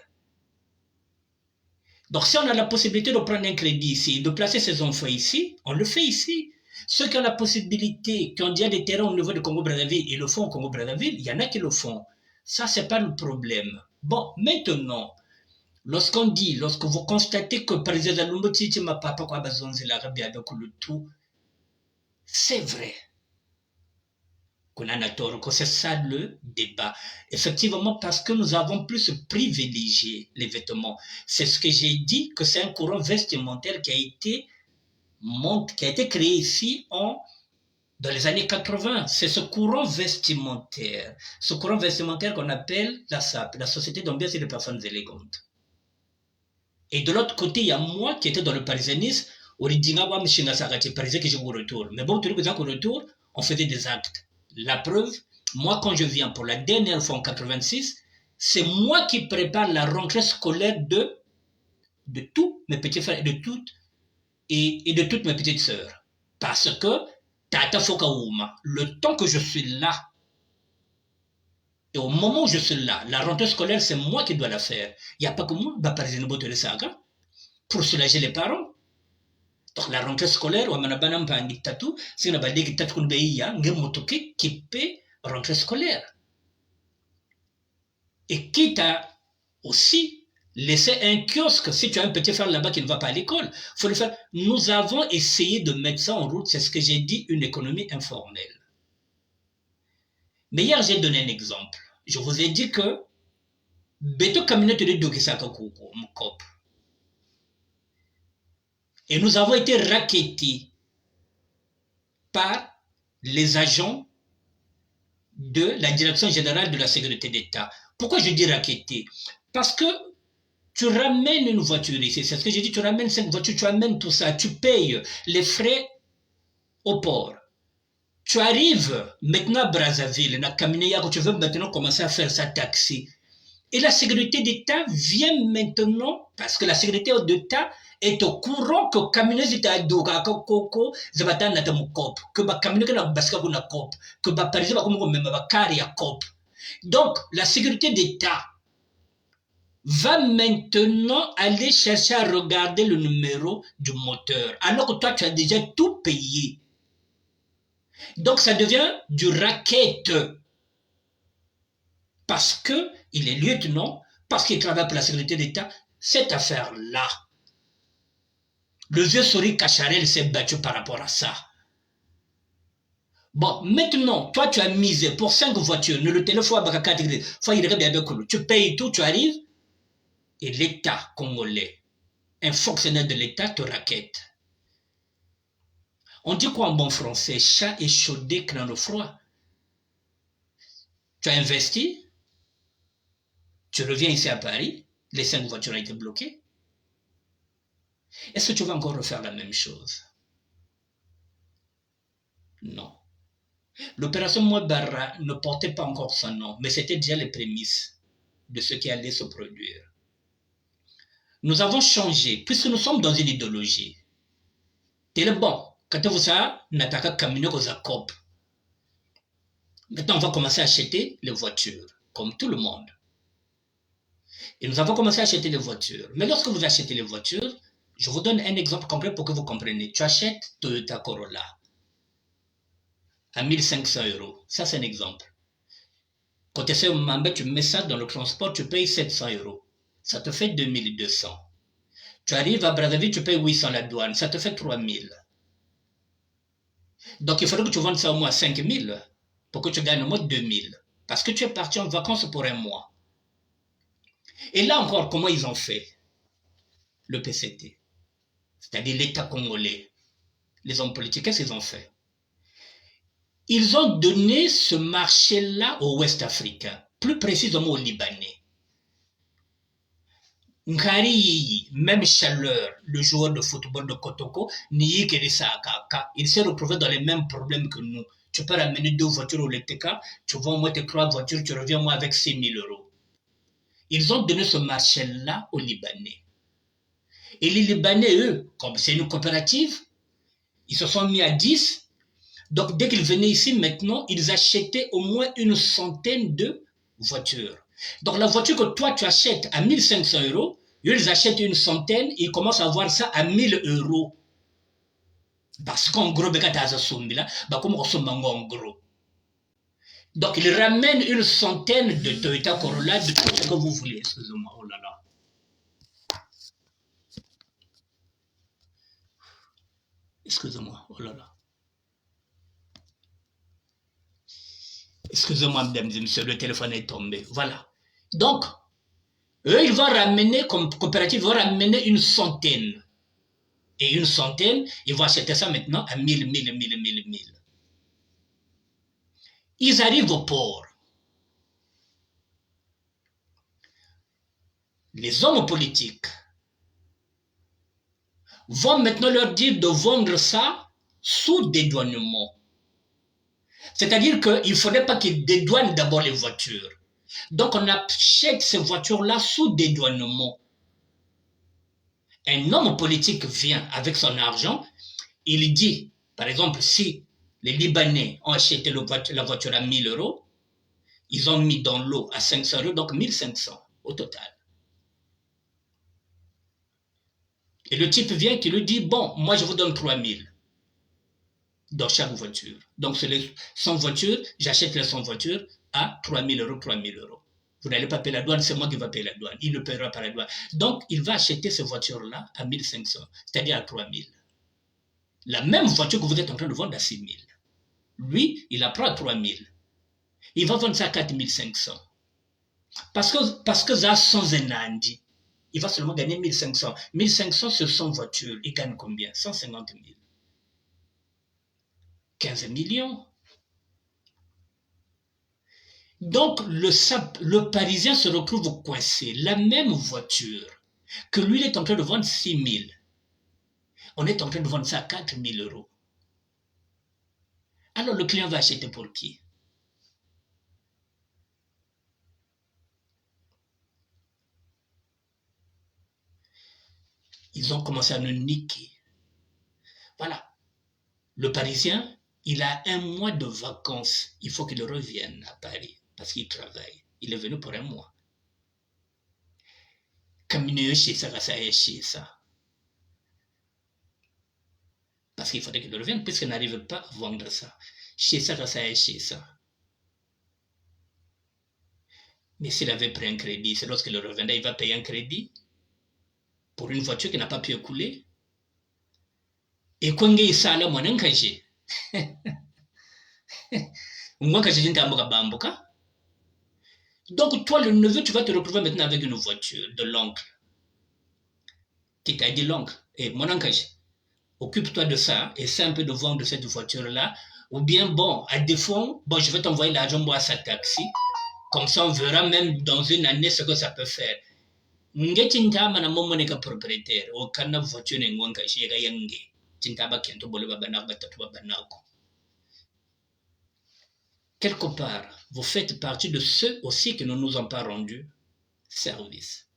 Donc si on a la possibilité de prendre un crédit ici, de placer ses enfants ici, on le fait ici. Ceux qui ont la possibilité, qui ont déjà des terrains au niveau du Congo-Brazzaville, ils le font au Congo-Brazzaville, il y en a qui le font. Ça, ce n'est pas le problème. Bon, maintenant, lorsque vous constatez que par exemple, c'est vrai qu'on a tort, que c'est ça le débat. Effectivement, parce que nous avons plus privilégié les vêtements. C'est ce que j'ai dit, que c'est un courant vestimentaire qui a été créé ici dans les années 80. C'est ce courant vestimentaire qu'on appelle la SAP, la Société d'ambiance et des personnes élégantes. Et de l'autre côté, il y a moi qui étais dans le parisianisme, parisien que j'ai au retour. Mais bon, tu dis qu'au retour, on faisait des actes. La preuve, moi quand je viens pour la dernière fois en 86, c'est moi qui prépare la rentrée scolaire de tous mes petits frères et de toutes mes petites sœurs. Parce que, Tata Fokaouma, le temps que je suis là, et au moment où je suis là, la rentrée scolaire, c'est moi qui dois la faire. Il n'y a pas que moi, pour soulager les parents. Donc la rentrée scolaire, c'est qui peut rentrée scolaire. Et quitte à aussi laisser un kiosque, si tu as un petit frère là-bas qui ne va pas à l'école, faut le faire. Nous avons essayé de mettre ça en route, c'est ce que j'ai dit, une économie informelle. Mais hier, j'ai donné un exemple. Je vous ai dit que Beto Kaminote de Dogisaka Koko, Mkop. Et nous avons été rackettés par les agents de la Direction générale de la sécurité d'État. Pourquoi je dis rackettés? Parce que tu ramènes une voiture ici, c'est ce que j'ai dit, tu ramènes 5 voitures, tu amènes tout ça, tu payes les frais au port. Tu arrives maintenant à Brazzaville, tu veux maintenant commencer à faire ça taxi. Et la sécurité d'État vient maintenant, parce que la sécurité d'État est au courant que camionneuse est à Doga, que donc la sécurité d'État va maintenant aller chercher à regarder le numéro du moteur, alors que toi tu as déjà tout payé. Donc ça devient du racket. Parce qu'il est lieutenant, parce qu'il travaille pour la sécurité d'État, cette affaire-là, le vieux Sori Kacharel s'est battu par rapport à ça. Bon, maintenant, toi tu as misé pour 5 voitures, le téléphone tu payes tout, tu arrives, et l'État congolais, un fonctionnaire de l'État te raquette. On dit quoi en bon français? Chat échaudé craint le froid. Tu as investi, tu reviens ici à Paris, les 5 voitures ont été bloquées. Est-ce que tu vas encore refaire la même chose? Non. L'opération Mouabara ne portait pas encore son nom, mais c'était déjà les prémices de ce qui allait se produire. Nous avons changé, puisque nous sommes dans une idéologie. C'est bon. Quand vous savez, n'attaquez caminer aux accords. Maintenant, on va commencer à acheter les voitures, comme tout le monde. Et nous avons commencé à acheter les voitures. Mais lorsque vous achetez les voitures, je vous donne un exemple complet pour que vous compreniez. Tu achètes Toyota Corolla à 1500 €. Ça, c'est un exemple. Quand tu essaies de tu mets ça dans le transport, tu payes 700 €. Ça te fait 2200. Tu arrives à Brazzaville, tu payes 800 la douane. Ça te fait 3000. Donc, il faudrait que tu vendes ça au moins 5000 pour que tu gagnes au moins 2000. parce que tu es parti en vacances pour un mois. Et là encore, comment ils ont fait? Le PCT, c'est-à-dire l'État congolais, les hommes politiques, qu'est-ce qu'ils ont fait? Ils ont donné ce marché-là aux Ouest africains, plus précisément aux Libanais. Nkari Yiyi, même Chaleur, le joueur de football de Kotoko, Niyi Kerissa Akaka, il s'est retrouvé dans les mêmes problèmes que nous. Tu peux ramener 2 voitures au LTK, tu vends moi tes 3 voitures, tu reviens moi avec 6 000 euros. Ils ont donné ce marché-là aux Libanais. Et les Libanais, eux, comme c'est une coopérative, ils se sont mis à 10. Donc, dès qu'ils venaient ici, maintenant, ils achetaient au moins une centaine de voitures. Donc, la voiture que toi, tu achètes à 1 500 euros, eux, ils achètent une centaine, ils commencent à voir ça à 1 000 euros. Parce qu'en gros, comme en gros. Donc, ils ramènent une centaine de Toyota Corolla, de tout ce que vous voulez. Excusez-moi, oh là là. Excusez-moi, oh là là. Excusez-moi, mesdames et messieurs, le téléphone est tombé. Voilà. Donc, eux, ils vont ramener, comme coopérative, ils vont ramener une centaine. Et une centaine, ils vont acheter ça maintenant à 1000. Ils arrivent au port. Les hommes politiques vont maintenant leur dire de vendre ça sous dédouanement. C'est-à-dire qu'il ne faudrait pas qu'ils dédouanent d'abord les voitures. Donc on achète ces voitures-là sous dédouanement. Un homme politique vient avec son argent, il dit, par exemple, si les Libanais ont acheté la voiture à 1000 euros, ils ont mis dans l'eau à 500 euros, donc 1500 au total. Et le type vient qui lui dit, bon, moi je vous donne 3000 dans chaque voiture. Donc c'est les 100 voitures, j'achète les 100 voitures à 3000 euros, 3000 euros. Vous n'allez pas payer la douane, c'est moi qui vais payer la douane. Il ne paiera pas la douane. Donc il va acheter ces voitures-là à 1500, c'est-à-dire à 3000. La même voiture que vous êtes en train de vendre à 6000. Lui, il la prend à 3000. Il va vendre ça à 4500. Parce que ça, sans un andi, il va seulement gagner 1500. 1500 sur 100 voitures, il gagne combien? 150 000. 15 millions. Donc, le Parisien se retrouve coincé. La même voiture que lui, il est en train de vendre 6 000. On est en train de vendre ça à 4 000 euros. Alors, le client va acheter pour qui? Ils ont commencé à nous niquer. Voilà. Le Parisien, il a un mois de vacances. Il faut qu'il revienne à Paris parce qu'il travaille. Il est venu pour un mois. Caminer chez ça. Parce qu'il faudrait qu'il revienne puisqu'il n'arrive pas à vendre ça. Chez ça. Mais s'il avait pris un crédit, c'est lorsqu'il reviendra, il va payer un crédit pour une voiture qui n'a pas pu écouler. Et quand il s'est allé, moi, n'encaje. Donc, toi, le neveu, tu vas te retrouver maintenant avec une voiture de l'oncle. Qui t'a dit l'oncle, et mon engagé, occupe-toi de ça, essaie un peu de vendre cette voiture-là, ou bien, bon, à défaut, bon, je vais t'envoyer l'argent, moi, à sa taxi, comme ça, on verra même dans une année ce que ça peut faire. Ngetinta mana momoneka propriétaire, o kana voiture n'engwanka shiga yange, tintaba kento bole babana batatu babanako. Quelque part, vous faites partie de ceux aussi qui ne nous ont pas rendu service.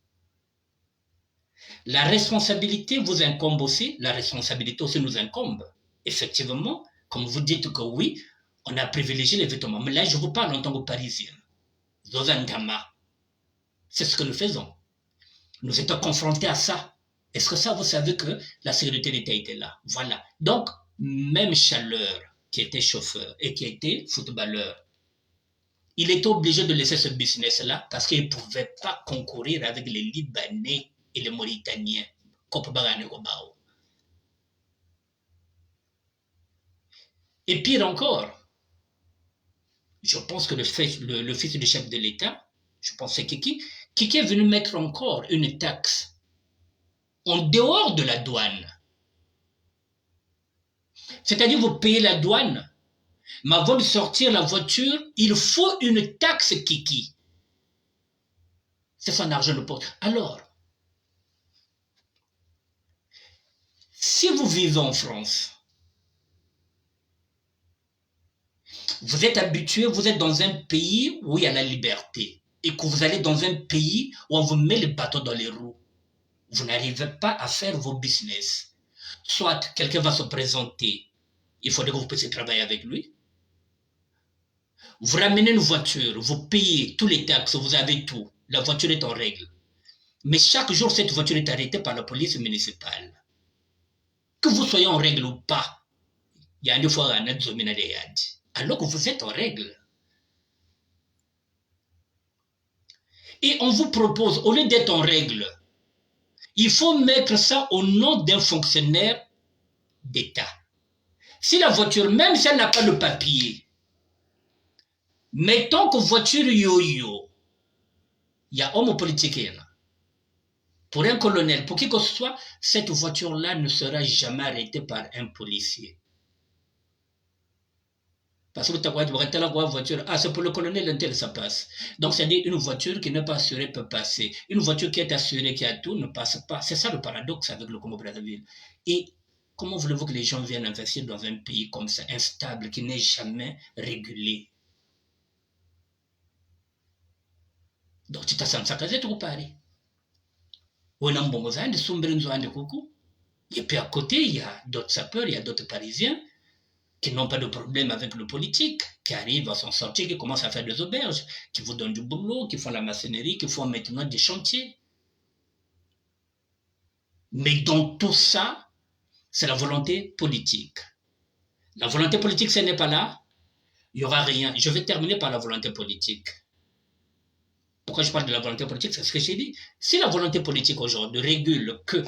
La responsabilité vous incombe aussi, la responsabilité aussi nous incombe. Effectivement, comme vous dites que oui, on a privilégié les vêtements. Mais là, je vous parle en tant que Parisien. Zozantama. C'est ce que nous faisons. Nous étions confrontés à ça. Est-ce que ça, vous savez que la sécurité d'État était là? Voilà. Donc, même Chaleur, qui était chauffeur et qui était footballeur, il était obligé de laisser ce business-là parce qu'il ne pouvait pas concourir avec les Libanais et les Mauritaniens. Et pire encore, Je pense que le fils du chef de l'État, je pense que c'est Kiki est venu mettre encore une taxe en dehors de la douane. C'est-à-dire, vous payez la douane, mais avant de sortir la voiture, il faut une taxe Kiki. C'est son argent de poche. Alors, si vous vivez en France, vous êtes habitué, vous êtes dans un pays où il y a la liberté, et que vous allez dans un pays où on vous met le bâton dans les roues, vous n'arrivez pas à faire vos business. Soit quelqu'un va se présenter, il faudrait que vous puissiez travailler avec lui. Vous ramenez une voiture, vous payez tous les taxes, vous avez tout. La voiture est en règle. Mais chaque jour, cette voiture est arrêtée par la police municipale. Que vous soyez en règle ou pas, il y a une fois un alors que vous êtes en règle. Et on vous propose, au lieu d'être en règle, il faut mettre ça au nom d'un fonctionnaire d'État. Si la voiture, même si elle n'a pas de papier, mettons que voiture yo-yo, il y a homme politique là. Pour un colonel, pour qui que ce soit, cette voiture-là ne sera jamais arrêtée par un policier. Parce que tu as la voiture, ah, c'est pour le colonel, intel, ça passe. Donc, c'est-à-dire une voiture qui n'est pas assurée peut passer. Une voiture qui est assurée, qui a tout, ne passe pas. C'est ça le paradoxe avec le Congo-Brazzaville. Et comment voulez-vous que les gens viennent investir dans un pays comme ça, instable, qui n'est jamais régulé? Donc, tu t'as senti ça, tu Paris. Et puis à côté, il y a d'autres sapeurs, il y a d'autres Parisiens qui n'ont pas de problème avec le politique, qui arrivent à s'en sortir, qui commencent à faire des auberges, qui vous donnent du boulot, qui font la maçonnerie, qui font maintenant des chantiers. Mais dans tout ça, c'est la volonté politique. La volonté politique, ce n'est pas là, il n'y aura rien. Je vais terminer par la volonté politique. Pourquoi je parle de la volonté politique? C'est ce que j'ai dit. Si la volonté politique aujourd'hui régule que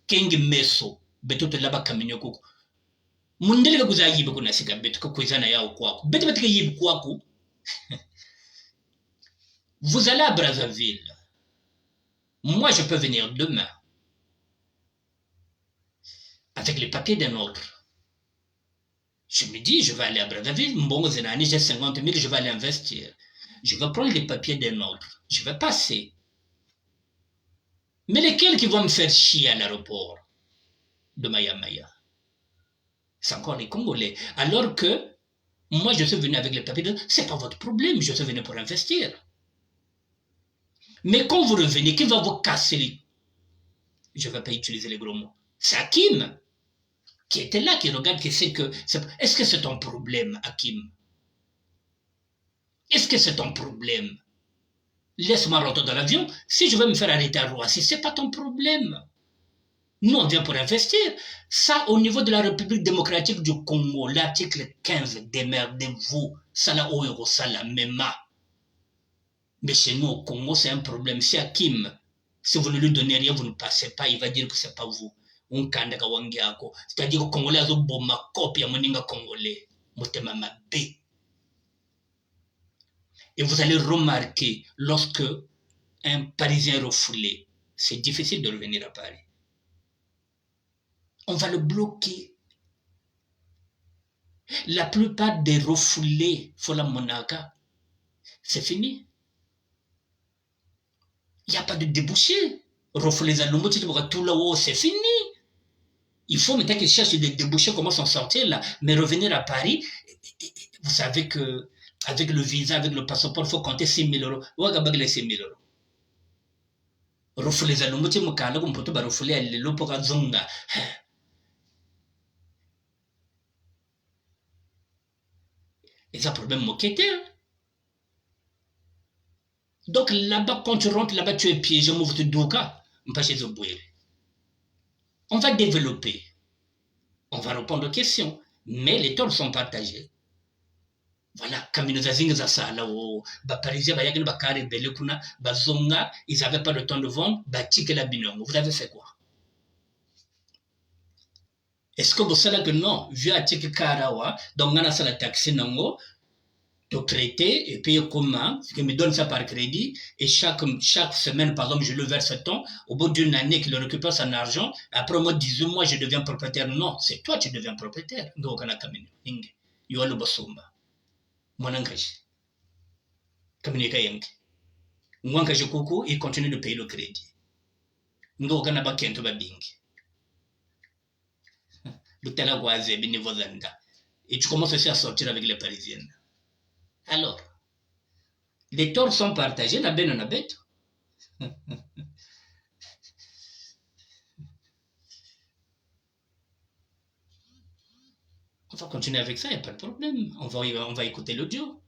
King Meso, betoto laba kaminyo kuku, mundele ka kuza yibe kuna sika beto ka kuizana yao kwako, beto ka yibe kwako, vous allez à Brazzaville. Moi, je peux venir demain avec les papiers d'un autre. Je me dis, je vais aller à Brazzaville, bon, j'ai 50 000, je vais aller investir. Je vais prendre les papiers d'un autre. Je vais passer. Mais lesquels qui vont me faire chier à l'aéroport de Maya-Maya? C'est encore les Congolais. Alors que moi, je suis venu avec les papiers. C'est pas votre problème. Je suis venu pour investir. Mais quand vous revenez, qui va vous casser les... Je ne vais pas utiliser les gros mots. C'est Hakim qui était là, qui regarde, qui sait que... Est-ce que c'est ton problème, Hakim? Est-ce que c'est ton problème? Laisse-moi rentrer dans l'avion. Si je veux me faire arrêter à Roissy, ce n'est pas ton problème. Nous, on vient pour investir. Ça, au niveau de la République démocratique du Congo, l'article 15, démerdez-vous. Ça, là, au ça, la même. Mais chez nous, au Congo, c'est un problème. Si Hakim, si vous ne lui donnez rien, vous ne passez pas, il va dire que ce n'est pas vous. C'est-à-dire que le Congolais a une bonne copie de Congolais. Et vous allez remarquer, lorsque un Parisien est refoulé, c'est difficile de revenir à Paris. On va le bloquer. La plupart des refoulés, Fola Monaka, c'est fini. Il n'y a pas de débouché. Refoulés à l'ombre, tout là-haut, c'est fini. Il faut maintenant qu'ils cherchent des débouchés, comment s'en sortir là. Mais revenir à Paris, vous savez que avec le visa, avec le passeport, il faut compter 6 000 euros. Où est-ce les 6 000 euros? Refoulés à l'ombre, tu me calmes, on peut refoulé à l'eau zonga. Et ça, problème moquette. Donc là-bas, quand tu rentres là-bas, tu es piégé, on va développer. On va répondre aux questions. Mais les torts sont partagés. Voilà, comme nous avons ça là où les Parisiens, ils n'avaient pas le temps de vendre, vous avez fait quoi? Est-ce que vous savez que non, vu à Tiki Karawa, donc on a la taxi nango, de traiter et payer comment, ce qui me donne ça par crédit, et chaque semaine, par exemple, je le verse tant, au bout d'une année qu'il récupère son argent, après au mois de 18 mois, je deviens propriétaire. Non, c'est toi qui deviens propriétaire. Donc, on a kamini, inge, yo le bosumba, monangaji, kamini kayengi. Mwanka Jokoko, il continue de payer le crédit. Donc, on a pas qu'un bingi. Le Talagoise est bénévolanda. Et tu commences aussi à sortir avec les Parisiennes. Alors, les torts sont partagés, la benne en a bête. On va continuer avec ça, il n'y a pas de problème. On va écouter l'audio.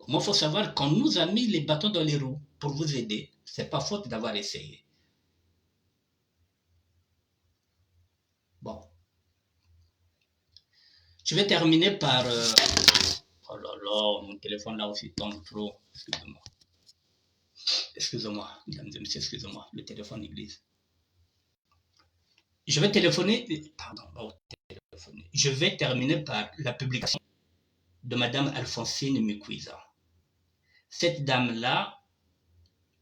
Moi, il faut savoir qu'on nous a mis les bâtons dans les roues pour vous aider. C'est pas faute d'avoir essayé. Bon. Je vais terminer par... Oh là là, mon téléphone là aussi tombe trop. Excusez-moi. Excusez-moi, mesdames et messieurs, excusez-moi. Le téléphone église. Je vais téléphoner... Pardon, téléphoner. Je vais terminer par la publication de Madame Alphonsine Mukwiza. Cette dame-là,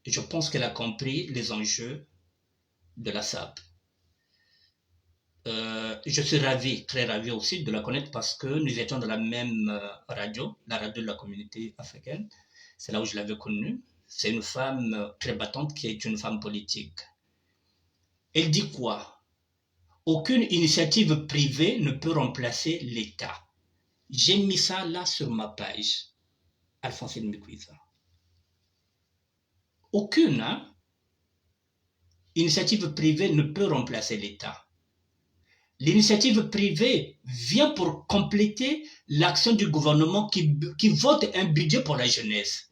je pense qu'elle a compris les enjeux de la SAP. Je suis ravi, très ravi aussi de la connaître parce que nous étions dans la même radio, la radio de la communauté africaine. C'est là où je l'avais connue. C'est une femme très battante qui est une femme politique. Elle dit quoi? Aucune initiative privée ne peut remplacer l'État. J'ai mis ça là sur ma page. Alphonsine Mukwiza. Aucune initiative privée ne peut remplacer l'État. L'initiative privée vient pour compléter l'action du gouvernement qui vote un budget pour la jeunesse.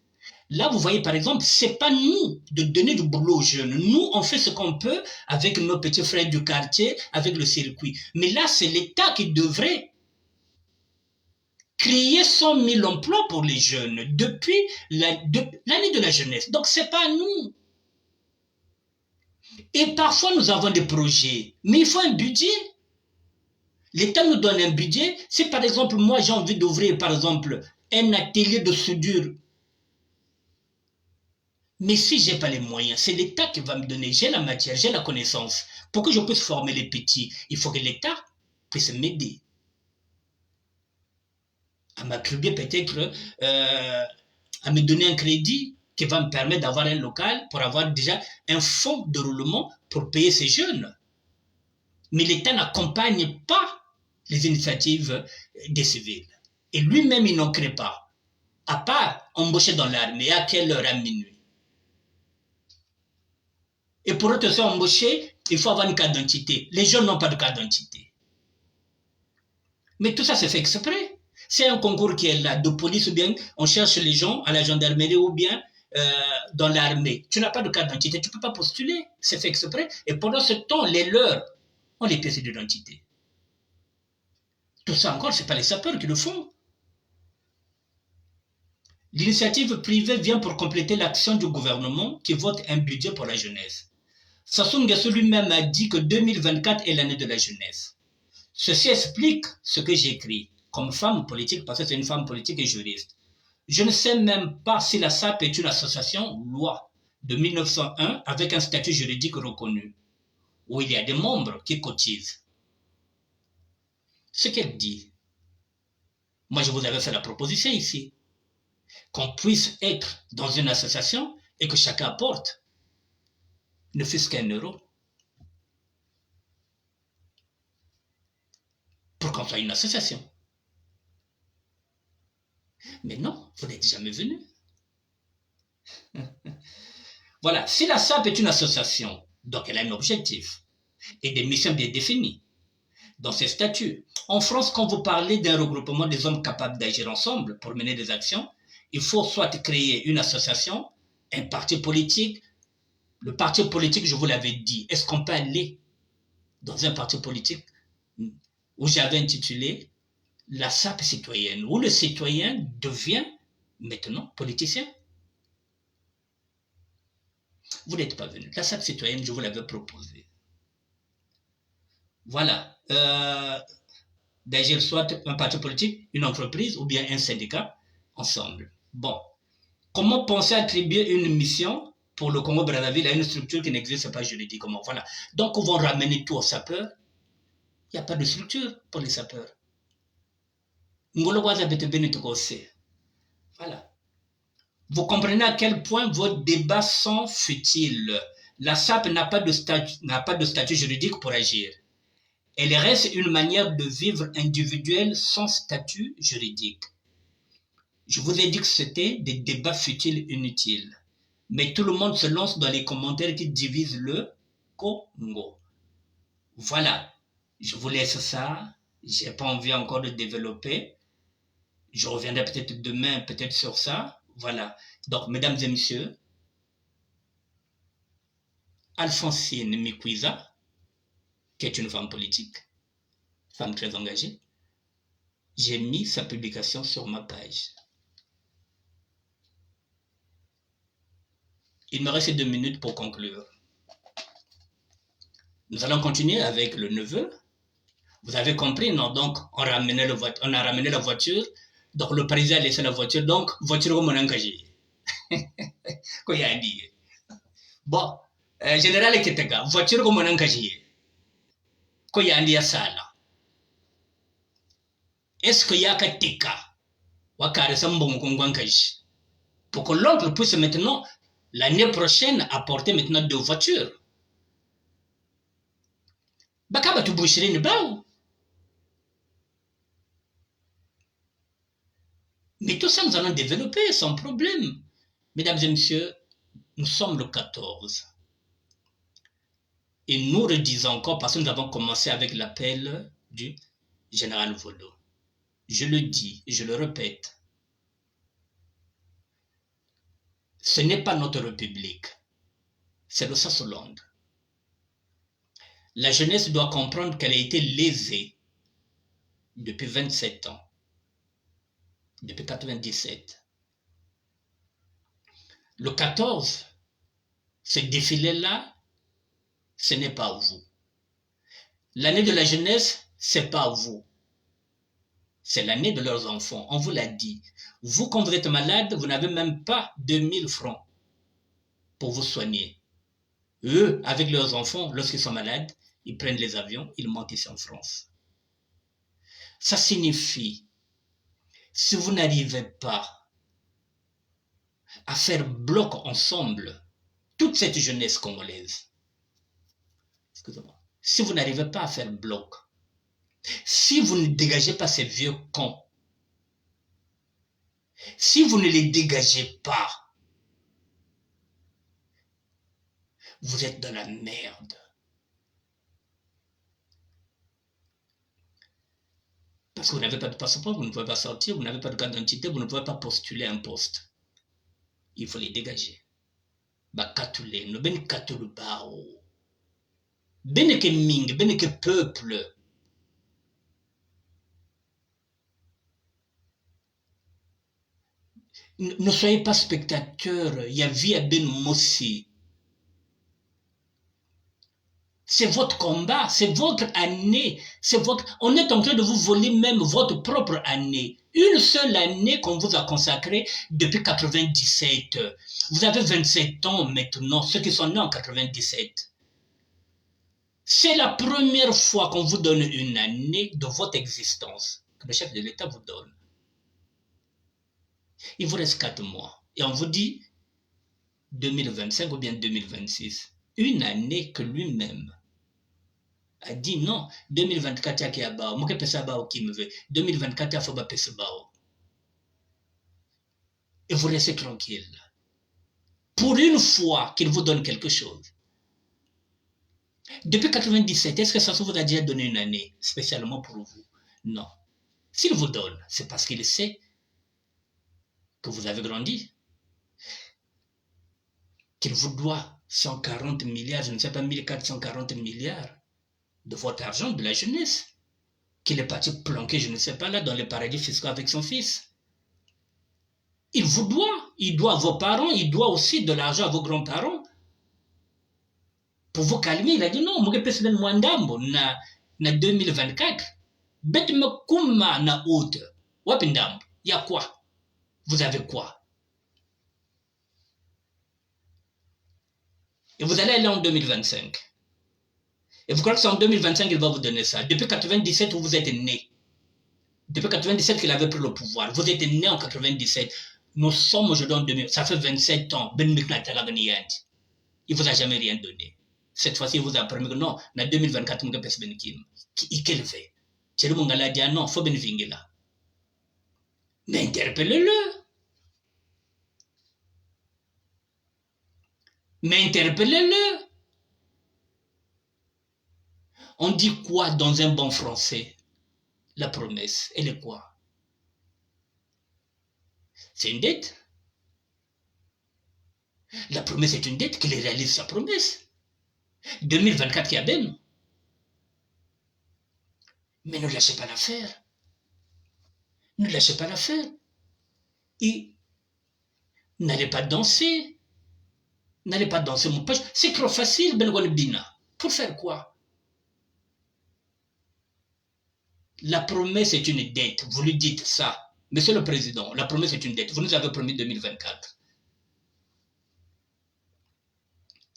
Là, vous voyez, par exemple, c'est pas nous de donner du boulot aux jeunes. Nous, on fait ce qu'on peut avec nos petits frères du quartier, avec le circuit. Mais là, c'est l'État qui devrait créer 100 000 emplois pour les jeunes depuis l'année de la jeunesse. Donc, c'est pas nous. Et parfois, nous avons des projets, mais il faut un budget. L'État nous donne un budget. Si par exemple, moi j'ai envie d'ouvrir par exemple un atelier de soudure, mais si je n'ai pas les moyens, c'est l'État qui va me donner. J'ai la matière, j'ai la connaissance. Pour que je puisse former les petits, il faut que l'État puisse m'aider. À m'attribuer peut-être, à me donner un crédit qui va me permettre d'avoir un local pour avoir déjà un fonds de roulement pour payer ces jeunes. Mais l'État n'accompagne pas les initiatives des civils. Et lui-même, il n'en crée pas. À part embaucher dans l'armée, à quelle heure? À minuit. Et pour être embauché, il faut avoir une carte d'identité. Les jeunes n'ont pas de carte d'identité. Mais tout ça, c'est fait exprès. C'est un concours qui est là, de police ou bien on cherche les gens à la gendarmerie ou bien dans l'armée. Tu n'as pas de carte d'identité, tu ne peux pas postuler. C'est fait exprès. Et pendant ce temps, les leurs ont les pièces d'identité. Tout ça encore, ce n'est pas les sapeurs qui le font. L'initiative privée vient pour compléter l'action du gouvernement qui vote un budget pour la jeunesse. Sassou Nguesso lui-même a dit que 2024 est l'année de la jeunesse. Ceci explique ce que j'écris comme femme politique, parce que c'est une femme politique et juriste. Je ne sais même pas si la SAP est une association loi de 1901 avec un statut juridique reconnu, où il y a des membres qui cotisent. Ce qu'elle dit, moi je vous avais fait la proposition ici, qu'on puisse être dans une association et que chacun apporte, ne fût-ce qu'1 euro, pour qu'on soit une association. Mais non, vous n'êtes jamais venu. Voilà, si la SAP est une association, donc elle a un objectif et des missions bien définies dans ses statuts. En France, quand vous parlez d'un regroupement des hommes capables d'agir ensemble pour mener des actions, il faut soit créer une association, un parti politique. Le parti politique, je vous l'avais dit, est-ce qu'on peut aller dans un parti politique où j'avais intitulé la SAP citoyenne, où le citoyen devient maintenant politicien? Vous n'êtes pas venu. La SAP citoyenne, je vous l'avais proposé. Voilà. d'agir soit un parti politique, une entreprise ou bien un syndicat ensemble. Bon, comment penser attribuer une mission pour le Congo-Brazzaville à une structure qui n'existe pas juridiquement? Voilà. Donc, on va ramener tout aux sapeurs. Il n'y a pas de structure pour les sapeurs. Voilà. Vous comprenez à quel point vos débats sont futiles. La SAP n'a pas de statut juridique pour agir. Elle reste une manière de vivre individuelle sans statut juridique. Je vous ai dit que c'était des débats futiles inutiles. Mais tout le monde se lance dans les commentaires qui divisent le Congo. Voilà. Je vous laisse ça. Je n'ai pas envie encore de développer. Je reviendrai peut-être demain, peut-être sur ça. Voilà. Donc, mesdames et messieurs, Alphonsine Mikwiza, qui est une femme politique, femme très engagée, j'ai mis sa publication sur ma page. Il me reste 2 minutes pour conclure. Nous allons continuer avec le neveu. Vous avez compris, non? Donc, on a ramené la voiture. Donc, le président a laissé la voiture. Donc, voiture comme on a engagé. Quoi y a dit? Bon, général Ketega, voiture comme on a engagé. Quoi y a dit à ça là? Est-ce qu'il y a qu'à tika? Wakare sambon kongwankaji. Pour que l'oncle puisse maintenant, l'année prochaine, apporter maintenant 2 voitures. Bakaba tu boucherie ne bao. Mais tout ça, nous allons développer sans problème. Mesdames et messieurs, nous sommes le 14. Et nous redisons encore, parce que nous avons commencé avec l'appel du général Volo. Je le dis, je le répète. Ce n'est pas notre République. C'est le Sassolande. La jeunesse doit comprendre qu'elle a été lésée depuis 27 ans. Depuis 97. Le 14, ce défilé-là, ce n'est pas vous. L'année de la jeunesse, c'est pas vous. C'est l'année de leurs enfants. On vous l'a dit. Vous, quand vous êtes malade, vous n'avez même pas 2000 francs pour vous soigner. Eux, avec leurs enfants, lorsqu'ils sont malades, ils prennent les avions, ils montent ici en France. Ça signifie, si vous n'arrivez pas à faire bloc ensemble, toute cette jeunesse congolaise, excusez-moi, si vous n'arrivez pas à faire bloc, si vous ne dégagez pas ces vieux cons, si vous ne les dégagez pas, vous êtes dans la merde. Parce que vous n'avez pas de passeport, vous ne pouvez pas sortir, vous n'avez pas de carte d'identité, vous ne pouvez pas postuler un poste. Il faut les dégager. Bakatule, no ben katulu bao. Beneke ming, beneke peuple. Ne soyez pas spectateurs, il y a vie à Ben Mossi. C'est votre combat, c'est votre année, on est en train de vous voler même votre propre année. Une seule année qu'on vous a consacrée depuis 97. Vous avez 27 ans maintenant, ceux qui sont nés en 97. C'est la première fois qu'on vous donne une année de votre existence, que le chef de l'État vous donne. Il vous reste 4 mois. Et on vous dit 2025 ou bien 2026. Une année que lui-même a dit non, 2024 il y a bao, moi que pesa bao qui me veut, 2024 il faut pas pesa bao. Et vous restez tranquille. Pour une fois qu'il vous donne quelque chose. Depuis 97, est-ce que ça vous a déjà donné une année spécialement pour vous? Non. S'il vous donne, c'est parce qu'il sait que vous avez grandi. Qu'il vous doit 140 milliards, je ne sais pas, 1440 milliards de votre argent, de la jeunesse, qu'il est parti planquer, je ne sais pas, là, dans les paradis fiscaux avec son fils. Il vous doit. Il doit à vos parents, il doit aussi de l'argent à vos grands-parents. Pour vous calmer, il a dit non, moi je peux se mettre moins d'ambo, na 2024. Bet me kuma na haute. Wapindam, il y a quoi? Vous avez quoi? Et vous allez aller en 2025. Et vous croyez que c'est en 2025 qu'il va vous donner ça? Depuis 97 où vous êtes né. Depuis 97 qu'il avait pris le pouvoir. Vous êtes né en 97. Nous sommes aujourd'hui en 2000. Ça fait 27 ans. Il ne vous a jamais rien donné. Cette fois-ci, il vous a promis que non, en 2024, il ne peut pas il fait. C'est le monde qui a dit non, il faut bien venir là. Mais interpellez-le. Mais interpellez-le. On dit quoi dans un bon français? La promesse, elle est quoi? C'est une dette. La promesse est une dette qu'il réalise sa promesse. 2024 qui a ben. Mais ne lâchez pas l'affaire. Ne lâchez pas l'affaire. Et n'allez pas danser. N'allez pas danser mon poche. C'est trop facile, Ben Bina. Pour faire quoi? La promesse est une dette. Vous lui dites ça. Monsieur le Président, la promesse est une dette. Vous nous avez promis 2024.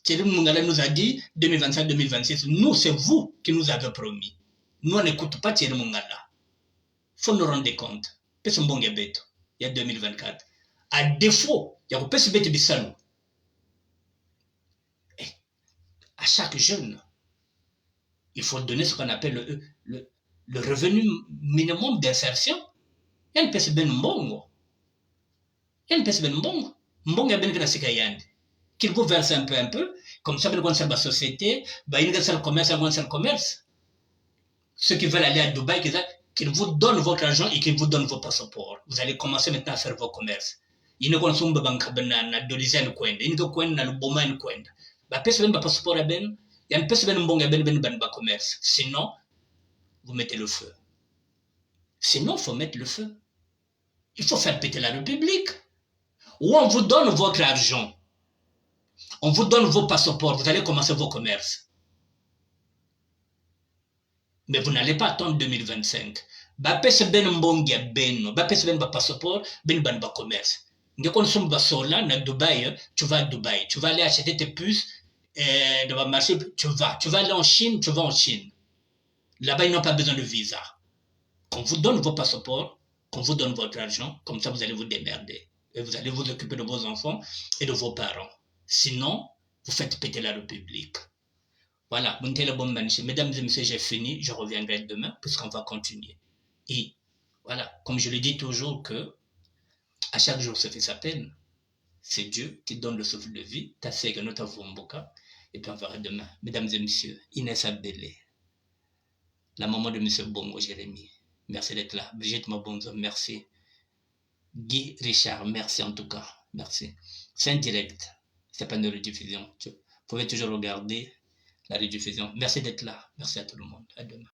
Thierry Mungala nous a dit 2025-2026. Nous, c'est vous qui nous avez promis. Nous, on n'écoute pas Thierry Mungala. Il faut nous rendre compte. Il y a 2024. À défaut, il y a un peu de bête bissalou. À chaque jeune, il faut donner ce qu'on appelle le revenu minimum d'insertion. Il y a une personne ben mbongo. Il y a une personne ben mbongo. Mbongo ya ben grâce qu'il vous verse un peu, comme ça, ben concerne la société, ben il y a un commerce. Ceux qui veulent aller à Dubaï, qu'ils vous donnent votre argent et qu'ils vous donnent vos passeports. Vous allez commencer maintenant à faire vos commerces. Il ne consomme pas de dolizane kwenda, il ne consomme pas de boman kwenda. Ba personne ba passeport ben, il y a une personne mbongo ben ba commerce. Sinon, vous mettez le feu. Sinon, il faut mettre le feu. Il faut faire péter la République. Ou on vous donne votre argent. On vous donne vos passeports. Vous allez commencer vos commerces. Mais vous n'allez pas attendre 2025. Ba pese ben mbongia ben, ba pese ben ba passeport, ben ba commerce. Nge consomme ba sola na Dubaï, tu vas à Dubaï, tu vas aller acheter tes puces dans le marché, tu vas aller en Chine, tu vas en Chine. Là-bas, ils n'ont pas besoin de visa. Qu'on vous donne vos passeports, qu'on vous donne votre argent, comme ça vous allez vous démerder. Et vous allez vous occuper de vos enfants et de vos parents. Sinon, vous faites péter la République. Voilà, mesdames et messieurs, j'ai fini. Je reviendrai demain puisqu'on va continuer. Et voilà, comme je le dis toujours que à chaque jour se fait sa peine. C'est Dieu qui donne le souffle de vie. Et puis on verra demain. Mesdames et messieurs, Inès Abdélé, la maman de M. Bongo Jérémy. Merci d'être là. Brigitte Mabonzo, merci. Guy Richard, merci en tout cas. Merci. C'est un direct. C'est pas une rediffusion. Vous pouvez toujours regarder la rediffusion. Merci d'être là. Merci à tout le monde. À demain.